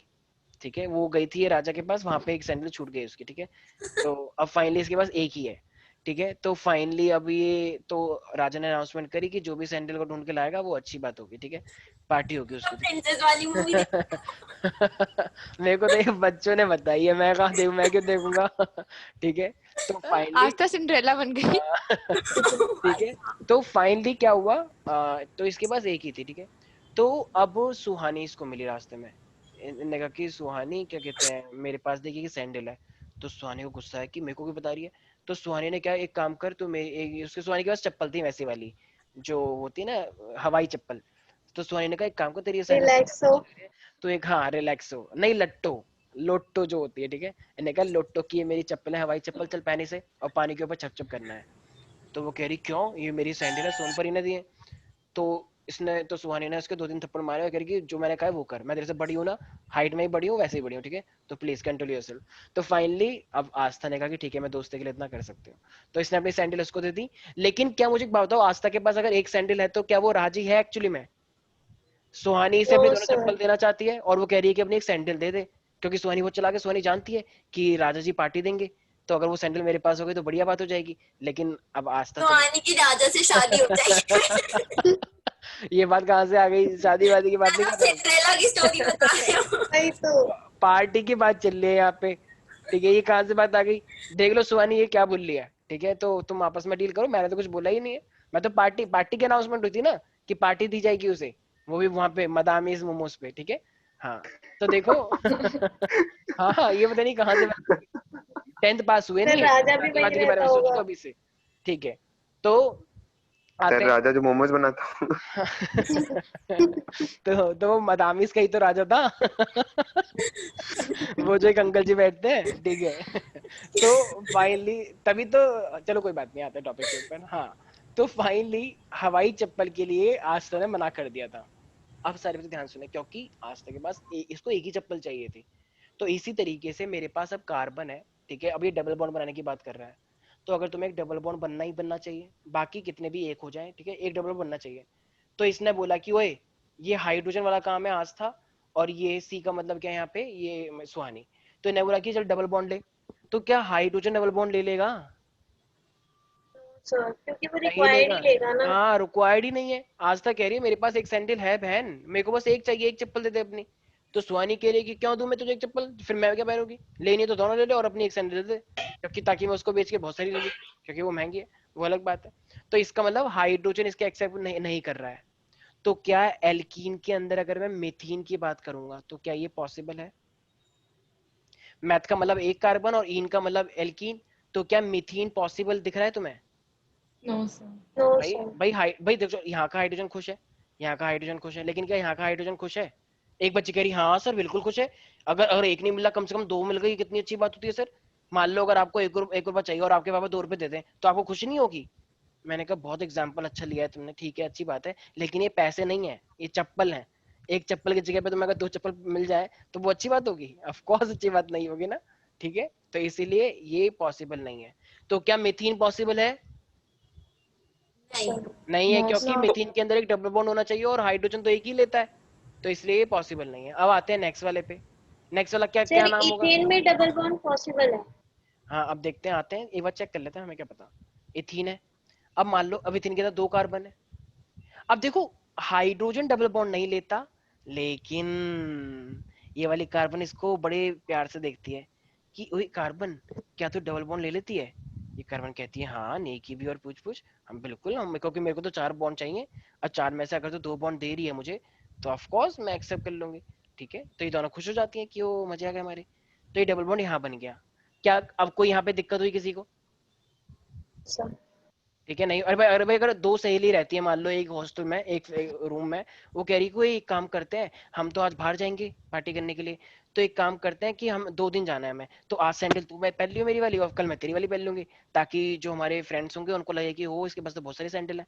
ठीक है, वो गई थी ये राजा के पास, वहां पे एक सैंडल छूट गई उसकी, ठीक है। तो अब फाइनली इसके पास एक ही है, ठीक है। तो फाइनली अब ये तो राजा ने अनाउंसमेंट करी कि जो भी सैंडल को ढूंढ के लाएगा वो अच्छी बात होगी, ठीक है, पार्टी होगी उसकी, ठीक प्रिंसेस वाली मूवी है। मेरे को तो ये बच्चों ने बताई है, मैं कहा देखूं, मैं क्यों देखूंगा। ठीक है, तो फाइनली आज तो सिंड्रेला बन गई। ठीक है, तो फाइनली क्या हुआ, तो इसके पास एक ही थी, ठीक है। तो अब सुहानी इसको मिली रास्ते में, इन्होंने कहा कि सुहानी क्या कहते हैं, मेरे पास देखिए कि सैंडल है। तो सुहानी को गुस्सा है कि मेरे को भी बता रही है। तो सुहानी ने क्या, एक काम कर, तो मेरी उसके, सुहानी के पास चप्पल थी वैसी वाली जो होती है ना, हवाई चप्पल, तो सुहानी ने कहा एक काम को तेरी assignment रिलैक्सो। तो एक हाँ रिलैक्सो नहीं लट्टो लोट्टो जो होती है ठीक है, इन्हें कहा लोट्टो की ये मेरी चप्पल है हवाई चप्पल, चल पहने से और पानी के ऊपर छप छप करना है। तो वो कह रही क्यों, ये मेरी सैंडल है सोनपरी ने दी है। तो इसने तो सुहानी ने उसके 2-3 थप्पड़ मारे और कह रही कि जो मैंने कहा है वो कर, मैं तेरे से बड़ी हूँ ना, हाइट में ही बड़ी हूँ वैसे ही बड़ी हूँ ठीक है, तो प्लीज कंट्रोल योरसेल्फ। तो फाइनली अब आस्था ने कहा कि ठीक है मैं दोस्ती के लिए इतना कर सकती हूँ, तो इसने अपनी सैंडल उसको दे दी। लेकिन क्या मुझे एक बात बताओ, आस्था के पास अगर एक सैंडल है तो क्या वो राजी है एक्चुअली में? सुहानी इसे अपनी नो दोनों सर। चप्पल देना चाहती है और वो कह रही है कि अपनी एक सैंडल दे दे, क्योंकि सुहानी वो चला के सुहानी जानती है कि राजा जी पार्टी देंगे, तो अगर वो सैंडल मेरे पास हो गई तो बढ़िया बात हो जाएगी। लेकिन अब आस्था तो आने की राजा से शादी हो जाएगी। ये बात कहाँ से आ गई, शादी वादी की बात नहीं कर रहा हूँ, सिंड्रेला की स्टोरी बता रहे हो। वही तो। पार्टी की बात चल रही है यहाँ पे ठीक है, ये कहाँ से बात आ गई? देख लो सुहानी ये क्या बोल रही है ठीक है, तो तुम आपस में डील करो, मैंने तो कुछ बोला ही नहीं है। मैं तो पार्टी पार्टी की अनाउंसमेंट हुई थी ना कि पार्टी दी जाएगी उसे, वो भी वहां पे मदामीज मोमोज पे ठीक है। हाँ तो देखो हाँ हाँ ये पता नहीं कहाँ से 10th पास हुए सर नहीं राजा भी शादी वही वादी के बारे रहता में सोचो होगा। अभी से ठीक है। तो आते सर हैं राजा जो मोमोज बनाता हूँ। तो वो मदामीज का ही तो राजा था वो जो एक अंकल जी बैठते हैं ठीक है तो फाइनली तभी तो चलो कोई बात नहीं, आते टॉपिक के ऊपर। हाँ तो फाइनली हवाई चप्पल के लिए आस्था ने मना कर दिया था। अब सारे बच्चे ध्यान सुने, क्योंकि आस्था के पास इसको एक ही चप्पल चाहिए थी। तो इसी तरीके से मेरे पास अब कार्बन है ठीक है, अब ये डबल बॉन्ड बनाने की बात कर रहा है, तो अगर तुम्हें एक डबल बॉन्ड बनना ही बनना चाहिए, बाकी कितने भी एक हो जाए ठीक है, एक डबल बॉन्ड बनना चाहिए। तो इसने बोला कि ओए ये हाइड्रोजन वाला काम है आस्था, और ये सी का मतलब क्या है यहाँ पे ये सुहानी, तो इन्हें बोला कि चल डबल बॉन्ड ले। तो क्या हाइड्रोजन डबल बॉन्ड ले लेगा? सर क्योंकि वो नहीं रिक्वायर्ड लेगा, ही लेगा ना। हाँ रिक्वायर्ड ही नहीं है। आस्था कह रही है मेरे पास एक सैंडल है बहन, मेरे को बस एक चाहिए, एक चप्पल दे दे अपनी। तो सुहानी कह रही है कि क्यों दूं मैं तुझे एक चप्पल, फिर मैं क्या पहनूंगी, लेनी है तो दोनों ले ले और अपनी एक सैंडल दे दे, क्योंकि ताकि मैं उसको बेच के बहुत सारी ले लूं, क्योंकि वो महंगी है, वो अलग बात है। तो इसका मतलब हाइड्रोजन इसके एक्सेप्ट नहीं कर रहा है। तो क्या एल्कीन के अंदर अगर मैं मीथीन की बात करूंगा तो क्या ये पॉसिबल है? मैथ का मतलब एक कार्बन और इन का मतलब एल्कीन, तो क्या मीथीन पॉसिबल दिख रहा है तुम्हें? No, sir. नो भाई सर। भाई देखो यहाँ का हाइड्रोजन खुश है, यहाँ का हाइड्रोजन खुश है, लेकिन क्या यहाँ का हाइड्रोजन खुश है? एक बच्ची कह रही हाँ सर बिल्कुल खुश है, अगर अगर एक नहीं मिला कम से कम 2 मिल गई, कितनी अच्छी बात होती है सर। मान लो अगर आपको 1 रुपया चाहिए और आपके पापा 2 रुपए दे दें तो आपको खुशी नहीं होगी? मैंने कहा बहुत एग्जाम्पल अच्छा लिया है तुमने, ठीक है अच्छी बात है, लेकिन ये पैसे नहीं है, ये चप्पल है। एक चप्पल की जगह पे तुम्हें अगर 2 चप्पल मिल जाए तो वो अच्छी बात होगी? ऑफ कोर्स अच्छी बात नहीं होगी ना, ठीक है। तो इसीलिए ये पॉसिबल नहीं है। तो क्या मीथेन पॉसिबल है? नहीं। नहीं है, No, क्योंकि sir. मीथेन के अंदर एक डबल बॉन्ड होना चाहिए और हाइड्रोजन तो एक ही लेता है, तो इसलिए ये पॉसिबल नहीं है। अब आते हैं नेक्स्ट वाले पे। नेक्स्ट वाला क्या क्या सर नाम होगा? इथेन में डबल बॉन्ड पॉसिबल है। हाँ अब देखते हैं, आते हैं एक बार चेक कर लेते हैं, हमें क्या पता। इथीन है, अब मान लो अब इथीन के अंदर 2 कार्बन है। अब देखो हाइड्रोजन डबल बॉन्ड नहीं लेता, लेकिन ये वाली कार्बन इसको बड़े प्यार से देखती है कि ओए कार्बन क्या तू डबल बॉन्ड ले लेती है? ये कार्बन कहती है हाँ नेकी भी और पूछ पूछ, हम बिल्कुल, हम क्योंकि मेरे को तो 4 बॉन्ड चाहिए और 4 में से अगर तो 2 बॉन्ड दे रही है मुझे तो ऑफ कोर्स मैं एक्सेप्ट कर लूंगी, ठीक है। तो ये दोनों खुश हो जाती हैं कि वो मजे आ गए हमारे, तो ये डबल बॉन्ड यहाँ बन गया। क्या अब कोई यहाँ पे दिक्कत हुई किसी को? सर ठीक है नहीं। अरे भाई अगर 2 सहेली रहती है मान लो एक हॉस्टल में, एक रूम में, वो कह रही कोई एक काम करते हैं, हम तो आज बाहर जाएंगे पार्टी करने के लिए, तो एक काम करते हैं कि हम 2 दिन जाना है हमें, तो आज सैंडल तू मैं पहन लियो मेरी वाली और कल मैं तेरी वाली पहन लूंगी, ताकि जो हमारे फ्रेंड्स होंगे उनको लगे कि हो इसके पास तो बहुत सारी सैंडल है,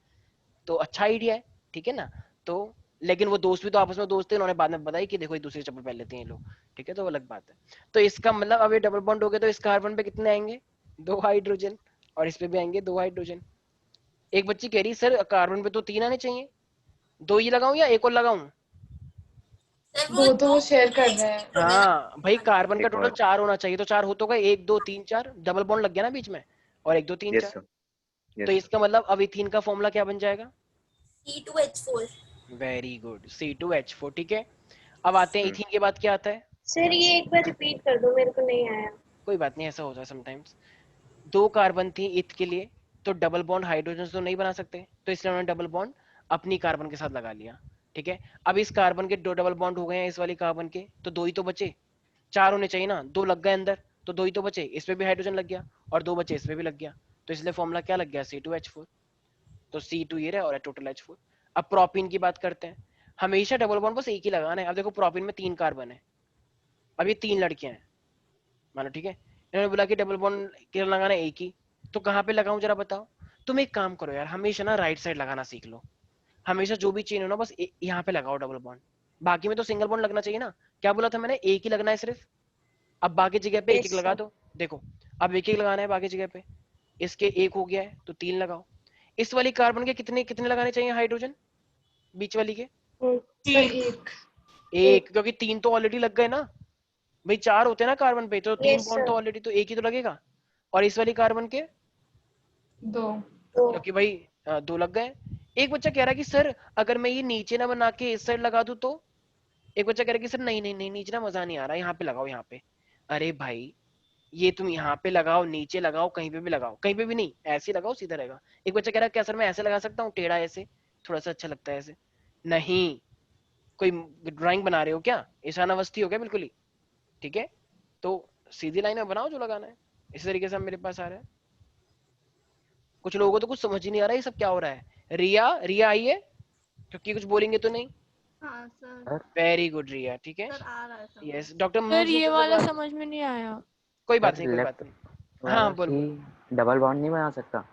तो अच्छा आइडिया है, ठीक है ना। तो लेकिन वो दोस्त भी तो आपस में दोस्त थे, उन्होंने बाद में बताया कि देखो एक दूसरी चप्पल पहन लेते हैं ये लोग, ठीक है, तो वो अलग बात है। तो इसका मतलब अब ये डबल बॉन्ड हो गया, तो इस कार्बन पे कितने आएंगे? 2 हाइड्रोजन, और इस पे भी आएंगे 2 हाइड्रोजन। एक बच्ची कह रही सर कार्बन पे तो 3 आने चाहिए, 2 ही लगाऊं या एक और लगाऊं? सर दो तो वो शेयर कर रहे हैं। हाँ भाई कार्बन का एक टोटल और 4 होना चाहिए, तो 4 हो तो गए, 1 2 3 4, डबल बॉन्ड लग गया ना बीच में, और 1 2 3 यस 4। सर, तो यस इसका मतलब अब इथीन का फॉर्मूला क्या बन जाएगा? C2H4। वेरी गुड, C2H4, ठीक है। अब आते हैं सर। इथीन के बाद क्या आता है? सर ये एक बार रिपीट कर दो, मेरे को नहीं आया। कोई बात नहीं, ऐसा होता है समटाइम्स। 2 कार्बन थी इथ के लिए, तो डबल बॉन्ड हाइड्रोजन तो नहीं बना सकते, तो इसलिए उन्होंने डबल बॉन्ड अपनी कार्बन के साथ लगा लिया, ठीक है। अब इस कार्बन के 2 डबल बॉन्ड हो गए हैं इस वाली कार्बन के, तो 2 ही तो बचे, 4 होने चाहिए ना, 2 लग गए अंदर, तो 2 ही तो बचे, इस पे भी हाइड्रोजन लग गया और 2 बचे इस पे भी लग गया, तो इसलिए फॉर्मूला क्या लग गया? C2H4। तो C2 ये रहा और टोटल H4। अब प्रोपीन की बात करते हैं। हमेशा डबल बॉन्ड बस एक ही लगाना है। अब देखो प्रोपिन में 3 कार्बन है, अब ये 3 लड़कियां हैं मानो, ठीक है। इन्होंने बोला कि डबल बॉन्ड क्या लगाना है, एक ही, तो कहाँ पे लगाऊं जरा बताओ। तुम एक काम करो यार, हमेशा ना राइट साइड लगाना सीख लो। हमेशा जो भी चेन हो ना बस यहाँ पे लगाओ डबल बॉन्ड, बाकी में तो सिंगल बॉन्ड लगना चाहिए ना। क्या बोला था मैंने, एक ही लगना है सिर्फ। अब बाकी जगह पे एक एक Yes, लगा sir. दो। देखो अब एक एक लगाना है बाकी जगह पे, इसके एक हो गया है तो 3 लगाओ। इस वाली कार्बन के कितने कितने लगाने चाहिए हाइड्रोजन, बीच वाली के? सर एक। एक, क्योंकि 3 तो ऑलरेडी लग गए ना भाई, 4 होते हैं ना कार्बन पे, तो 3 Yes, बॉन्ड तो sir. ऑलरेडी, तो एक ही तो लगेगा। और इस वाली कार्बन के, 2। तो क्योंकि भाई 2 लग गए। एक बच्चा कह रहा है कि सर अगर मैं ये नीचे ना बना के इस साइड लगा दूं तो, एक बच्चा कह रहा है कि सर नहीं नहीं नहीं नीचे ना मजा नहीं आ रहा, यहाँ पे लगाओ यहाँ पे। अरे भाई ये तुम यहाँ पे लगाओ, नीचे लगाओ, कहीं पे भी लगाओ, कहीं पे भी नहीं, ऐसे लगाओ सीधा रहेगा। एक बच्चा कह रहा है क्या सर मैं ऐसे लगा सकता हूँ टेढ़ा, ऐसे थोड़ा सा अच्छा लगता है ऐसे। नहीं, कोई ड्राइंग बना रहे हो क्या, ईशान अवस्थी हो क्या बिल्कुल ही, ठीक है। तो सीधी लाइन में बनाओ जो लगाना है। इस तरीके से हम मेरे पास आ रहा है। कुछ लोगों को तो कुछ समझ ही नहीं आ रहा है ये सब क्या हो रहा है। रिया, रिया आई है, क्योंकि कुछ बोलेंगे तो नहीं। हाँ सर। वेरी गुड रिया, ठीक है। सर आ रहा है समझ। यस डॉक्टर सर ये वाला समझ में नहीं आया। कोई बात सर नहीं, कोई बात लेफ्ट नहीं। हाँ बोल बोल। वाला डबल बॉन्ड नहीं बना सकता?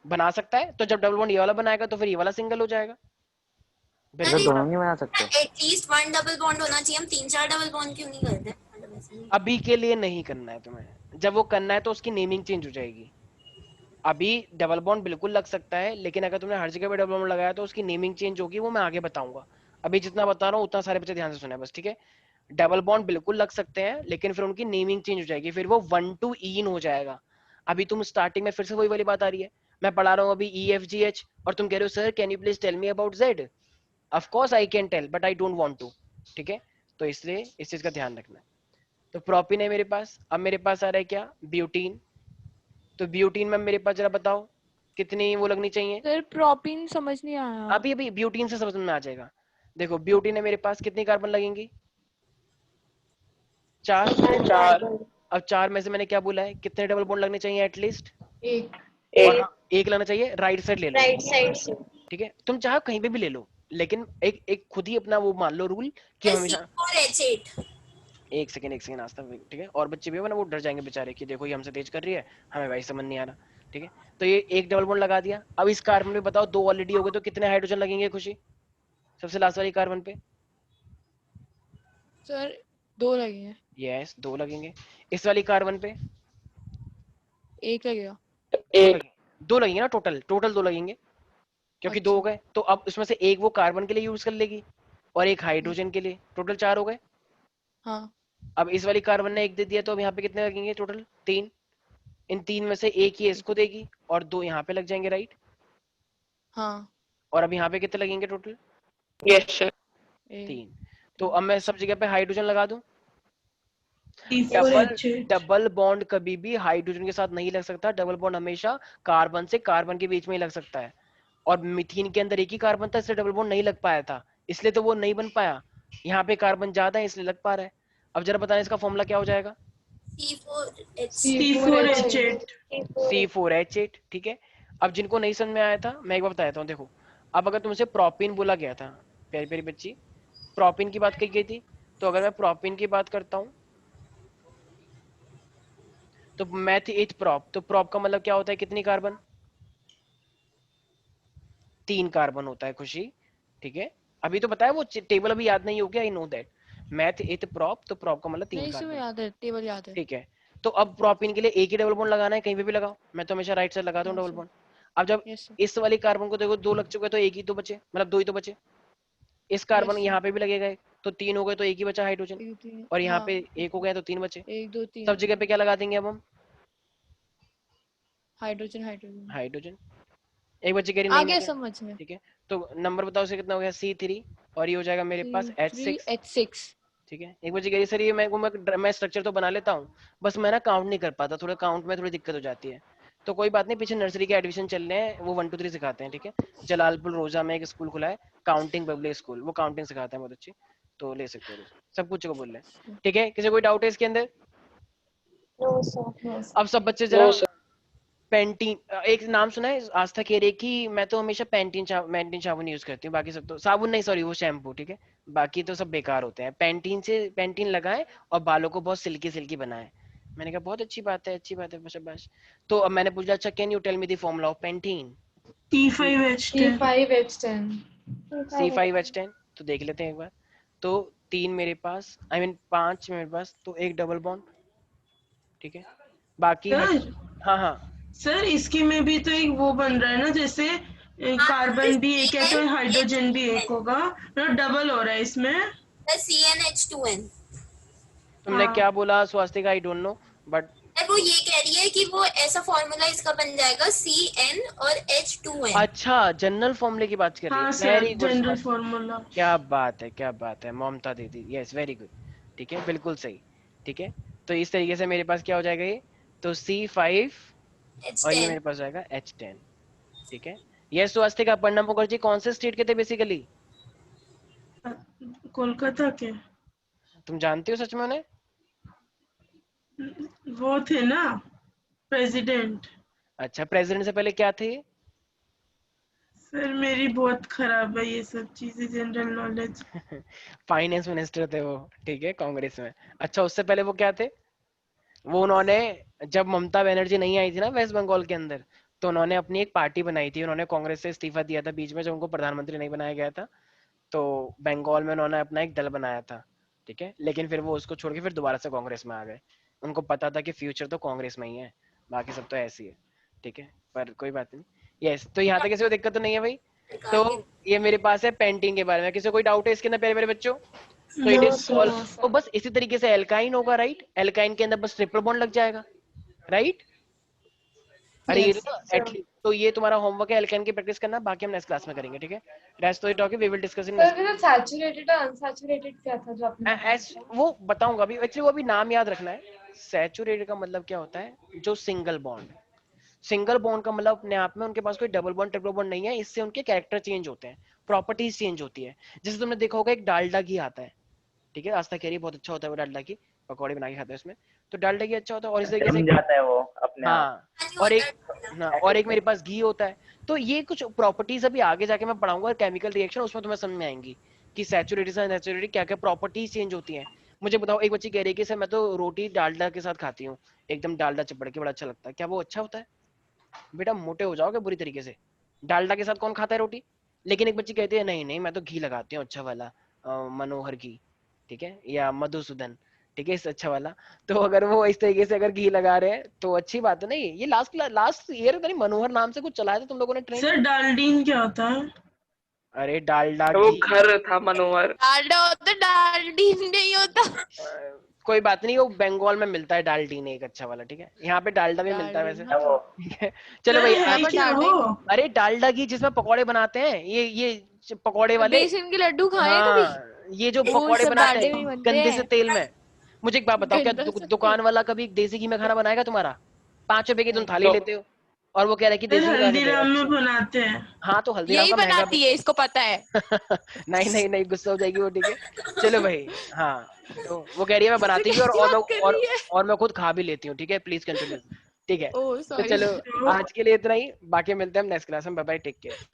बना सकता है, तो जब डबल बॉन्ड ये वाला बनाएगा तो फिर ये वाला सिंगल हो जाएगा। सर बिल्कुल दोनों बना, नहीं बना सकते? एटलीस्ट 1 डबल बॉन्ड होना चाहिए, हम 3-4 डबल बॉन्ड क्यों नहीं करते? मतलब ऐसे नहीं। अभी के लिए नहीं करना है तुम्हें, जब वो करना है तो उसकी नेमिंग चेंज हो जाएगी। अभी डबल बॉन्ड बिल्कुल लग सकता है, लेकिन अगर तुमने हर जगह पे डबल बॉन्ड लगाया तो उसकी नेमिंग चेंज होगी, वो मैं आगे बताऊंगा। अभी जितना बता रहा हूँ उतना सारे बच्चे ध्यान से सुने बस, ठीक है। डबल बॉन्ड बिल्कुल लग सकते हैं, लेकिन फिर उनकी नेमिंग चेंज हो जाएगी, फिर वो 1 to इन हो जाएगा। अभी तुम स्टार्टिंग में फिर से वही वाली बात आ रही है, मैं पढ़ा रहा हूँ अभी EFGH, और तुम कह रहे हो sir can you please tell me about Z। Of course I can tell but I don't want to, ठीक है। तो इसलिए इस चीज का ध्यान रखना। तो प्रोपिन है मेरे पास, अब मेरे पास आ रहा है क्या, ब्यूटीन। तो ब्यूटीन में मेरे पास जरा बताओ कितनी वो लगनी चाहिए। सर प्रोपिन समझ नहीं आया। अभी अभी ब्यूटीन से समझ में आ जाएगा। देखो ब्यूटीन है मेरे पास, कितनी कार्बन लगेंगी, 4। 4 अब 4 में से मैंने क्या बोला है, कितने डबल बॉन्ड लगने चाहिए एटलीस्ट, एक। और हाँ, एक लगना चाहिए राइट साइड ले लो, राइट साइड से। ठीक है। तुम चाहो कहीं पे भी ले लो, लेकिन एक एक खुद ही अपना वो मान लो रूल कि हमेशा। C4H8 एक सेकंड आस्था, ठीक है। और बच्चे भी हो ना वो डर जाएंगे बेचारे कि देखो ये हमसे तेज कर रही है, हमें भाई समझ नहीं आ रहा, ठीक है। तो ये एक डबल बॉन्ड लगा दिया। अब इस कार्बन में बताओ 2 ऑलरेडी हो गए, तो कितने हाइड्रोजन लगेंगे खुशी, सबसे लास्ट वाली कार्बन पे? सर 2 लगेंगे। यस 2 लगेंगे। इस वाली कार्बन पे 1 लगेगा। 2 लगेंगे ना, टोटल 2 लगेंगे, क्योंकि 2 हो गए। तो अब इसमें से एक वो कार्बन के लिए यूज कर लेगी और एक हाइड्रोजन के लिए, टोटल 4 हो गए। हाँ। अब इस वाली कार्बन ने 1 दे दिया, तो अब यहाँ पे कितने लगेंगे टोटल, 3। इन 3 में से एक ही इसको देगी और 2 यहाँ पे लग जाएंगे, राइट। हाँ। और अब यहाँ पे कितने लगेंगे टोटल, यस सर। 3। तो अब मैं सब जगह पे हाइड्रोजन लगा दूं। C4H8 डबल बॉन्ड कभी भी हाइड्रोजन के साथ नहीं लग सकता, डबल बॉन्ड हमेशा कार्बन से कार्बन के बीच में ही लग सकता है। और मीथीन के अंदर एक ही कार्बन था, इसलिए डबल बॉन्ड नहीं लग पाया था, इसलिए तो वो नहीं बन पाया। यहाँ पे कार्बन ज्यादा है इसलिए लग पा रहा है। अब जरा बताना इसका फॉर्मूला क्या हो जाएगा, C4H8 C4H8, ठीक है। अब जिनको नहीं समझ में आया था मैं एक बार बता देता हूँ। देखो अब अगर तुमसे प्रोपिन बोला गया था, प्यारी प्यारी बच्ची, प्रोपिन की बात कही गई थी, तो अगर मैं प्रोपिन की बात करता हूँ तो मैथ 8 प्रोप, तो प्रोप का मतलब क्या होता है, कितनी कार्बन, 3 कार्बन होता है खुशी, ठीक है। अभी तो बताया, वो टेबल अभी याद नहीं हो गया, I know that. Math 8 prop, तो प्रोप का मतलब 3 नहीं इसमें कार्बन, याद है, टेबल याद है। ठीक है। तो अब प्रोपिन के लिए एक ही डबल बॉन्ड लगाना है, कहीं पे भी लगाओ, मैं तो हमेशा राइट साइड लगाता हूँ हाँ, डबल सर। बॉन्ड। अब जब यस सर। इस वाली कार्बन को देखो 2 लग चुके, तो एक ही तो बचे, मतलब 2 ही तो बचे। इस कार्बन Yes, यहाँ पे भी लगेगा एक, तो 3 हो गए, तो एक ही बचा हाइड्रोजन। 1 2 3। और यहाँ हाँ। पे 1 हो गया तो 3 बचे। 1 2 3 सब जगह पे क्या लगा देंगे अब हम, हाइड्रोजन हाइड्रोजन। हाइड्रोजन। एक बच्चे कह रही आ नहीं गया मुझे, समझ में। ठीक है। तो नंबर बताओ से कितना हो गया, C3, और ये हो जाएगा मेरे पास H6, H6। ठीक है। एक बच्चे कह रही सर ये मैं स्ट्रक्चर तो बना लेता हूँ, बस मैं ना काउंट नहीं कर पाता, थोड़ा काउंट में थोड़ी दिक्कत हो जाती है। तो कोई बात नहीं, पीछे नर्सरी के एडमिशन चल रहे हैं, वो 1 2 3 सिखाते हैं, ठीक है। जलालपुर रोजा में एक स्कूल खुला है, काउंटिंग पब्लिक स्कूल, वो काउंटिंग सिखाते हैं बहुत अच्छी, तो ले सकते हो, सब कुछ को बोल रहे हैं, ठीक है। किसी कोई डाउट है इसके अंदर? No sir. No, sir. अब सब बच्चे जरा पेंटीन एक नाम सुना है? आस्था कह रही है कि मैं तो हमेशा पेंटीन साबुन यूज करती हूँ, बाकी सब तो साबुन नहीं, सॉरी वो शैम्पू, ठीक है, बाकी तो सब बेकार होते हैं। पेंटीन लगाए और बालों को बहुत सिल्की सिल्की बनाए। मैंने कहा बहुत अच्छी बात है, अच्छी बात है, शाबाश। तो अब मैंने पूछा अच्छा can you tell me the formula of pentene? T5H10 T5H10 C5H10। तो देख लेते हैं एक बार। तो 3 मेरे पास, आई मीन 5 मेरे पास, तो एक डबल बॉन्ड, ठीक है, बाकी सर हाँ हाँ सर इसके में भी तो एक वो बन रहा है ना, जैसे कार्बन भी एक है तो हाइड्रोजन भी एक होगा ना, डबल हो रहा है इसमें। CnH2n। तुमने हाँ। क्या बोला Swastika? I don't know but वो ये कह रही है कि वो ऐसा फॉर्मूला इसका बन जाएगा Cn और H2n। अच्छा जनरल फॉर्मूले की बात कर रही हाँ है। Sir, very good, general formula. क्या बात है, क्या बात है ममता दीदी, यस वेरी गुड, ठीक है, बिल्कुल सही, ठीक है। तो इस तरीके से मेरे पास क्या हो जाएगा ये, तो C5 और ये मेरे पास जाएगा H10, ठीक है। यस स्वास्तिका, प्रणब मुखर्जी कौन से स्टेट के थे बेसिकली? कोलकाता के तुम जानते हो सच में उन्हें? वो थे ना प्रेसिडेंट। अच्छा, प्रेसिडेंट से पहले क्या थे? सर मेरी बहुत खराब है ये सब चीजें, जनरल नॉलेज। फाइनेंस मिनिस्टर थे वो, ठीक है, कांग्रेस में। अच्छा उससे पहले वो क्या थे? वो उन्होंने, जब ममता बनर्जी नहीं आई थी ना वेस्ट बंगाल के अंदर, तो उन्होंने अपनी एक पार्टी बनाई थी, उन्होंने कांग्रेस से इस्तीफा दिया था बीच में जब उनको प्रधानमंत्री नहीं बनाया गया था, तो बंगाल में उन्होंने अपना एक दल बनाया था, ठीक है, लेकिन फिर वो उसको छोड़ के फिर दोबारा से कांग्रेस में आ गए। उनको पता था कि फ्यूचर तो कांग्रेस में ही है, बाकी सब तो ऐसी है, ठीक है, पर कोई बात नहीं। यस, तो यहाँ तक किसी को दिक्कत तो नहीं है भाई? तो ये मेरे पास है पेंटिंग के बारे में, किसी को कोई डाउट है इसके अंदर प्यारे प्यारे बच्चों? तो इट इज सॉल्व। तो बस इसी तरीके से एल्काइन होगा, राइट? एल्काइन के अंदर बस ट्रिपल बॉन्ड लग जाएगा, राइट? अरे ये तो ये तुम्हारा होमवर्क है, एल्काइन की प्रैक्टिस करना, बाकी हम नेक्स्ट क्लास में करेंगे, ठीक है। रेस्ट तो topic we will discuss in sir फिर सैचुरेटेड और अनसैचुरेटेड क्या था जो आपने वो बताऊंगा अभी, एक्चुअली वो अभी नाम याद रखना है। सैचुरेटेड का मतलब क्या होता है? जो सिंगल बॉन्ड, सिंगल बॉन्ड का मतलब अपने आप में उनके पास कोई डबल बॉन्ड ट्रिपल बॉन्ड नहीं है, इससे उनके कैरेक्टर चेंज होते हैं, प्रॉपर्टीज चेंज होती है। जैसे तुमने देखा होगा एक डालडा घी आता है, ठीक है, आस्था कह रही है बहुत अच्छा होता है वो डालडा घी, पकौड़े बना के खाते हैं उसमें, तो डालडा घी अच्छा होता है। और इस तरीके से जाता है वो अपने आप। हाँ, और एक मेरे पास घी होता है। तो ये कुछ प्रॉपर्टीज अभी आगे जाके मैं पढ़ाऊंगा केमिकल रिएक्शन, उसमें तुम्हें समझ में आएंगी कि सैचुरेटेड और अनसैचुरेटेड क्या क्या प्रॉपर्टीज चेंज होती हैं। मुझे बताओ, एक बच्ची कह रही है कि सर मैं तो रोटी डालडा के साथ खाती हूँ, एकदम डालडा चिपड़ के, बड़ा अच्छा लगता है। क्या वो अच्छा होता है? बेटा मोटे हो जाओगे बुरी तरीके से। डालडा के साथ कौन खाता है रोटी? लेकिन एक बच्ची कहती है नहीं नहीं मैं तो घी लगाती हूँ अच्छा वाला, मनोहर घी, ठीक है, या मधुसूदन, ठीक है, इस अच्छा वाला। तो अगर वो इस तरीके से अगर घी लगा रहे हैं तो अच्छी बात है। नहीं ये लास्ट ईयर नहीं मनोहर नाम से कुछ चलाया था तुम लोगों ने ट्रेन? सर डाल्डीन क्या होता है? अरे डालडा वो घी, घर था मनोहर। डालडा होता, डालडी नहीं होता। कोई बात नहीं, वो बंगाल में मिलता है डालडीन एक अच्छा वाला, ठीक है, यहाँ पे डालडा भी मिलता है वैसे, डालडीन, वो ठीक है। चलो सर भाई है क्या वो? अरे डालडा घी जिसमें पकौड़े बनाते हैं, ये पकौड़े वाले, बेसन के लड्डू खाए कभी? हाँ ये जो वो पकौड़े सब बनाते डालडे में हैं बनते गंदे हैं। से तेल में। मुझे एक बात बताओ, क्या गंदा सा दुकान वाला कभी देसी घी में खाना बनाएगा तुम्हारा? 5 रुपए की तुम थाली तो- लेते हो और वो कह रहा है कि सर देसी घी लाके दे। हल्दीराम में अच्छा। बनाते हैं। हाँ तो हल्दीराम यही का महंगा बनाती है, इसको पता है। नहीं नहीं नहीं, गुस्सा हो जाएगी वो, ठीक है। चलो भाई, हाँ तो वो कह रही है मैं बनाती भी कैसी बात कर रही है? और मैं खुद खा भी लेती हूँ, ठीक है, प्लीज कंटिन्यू, ठीक है। ओह तो सॉरी। चलो आज के लिए इतना ही, बाकी मिलते हैं हम नेक्स्ट क्लास में, बाय बाय, टेक केयर।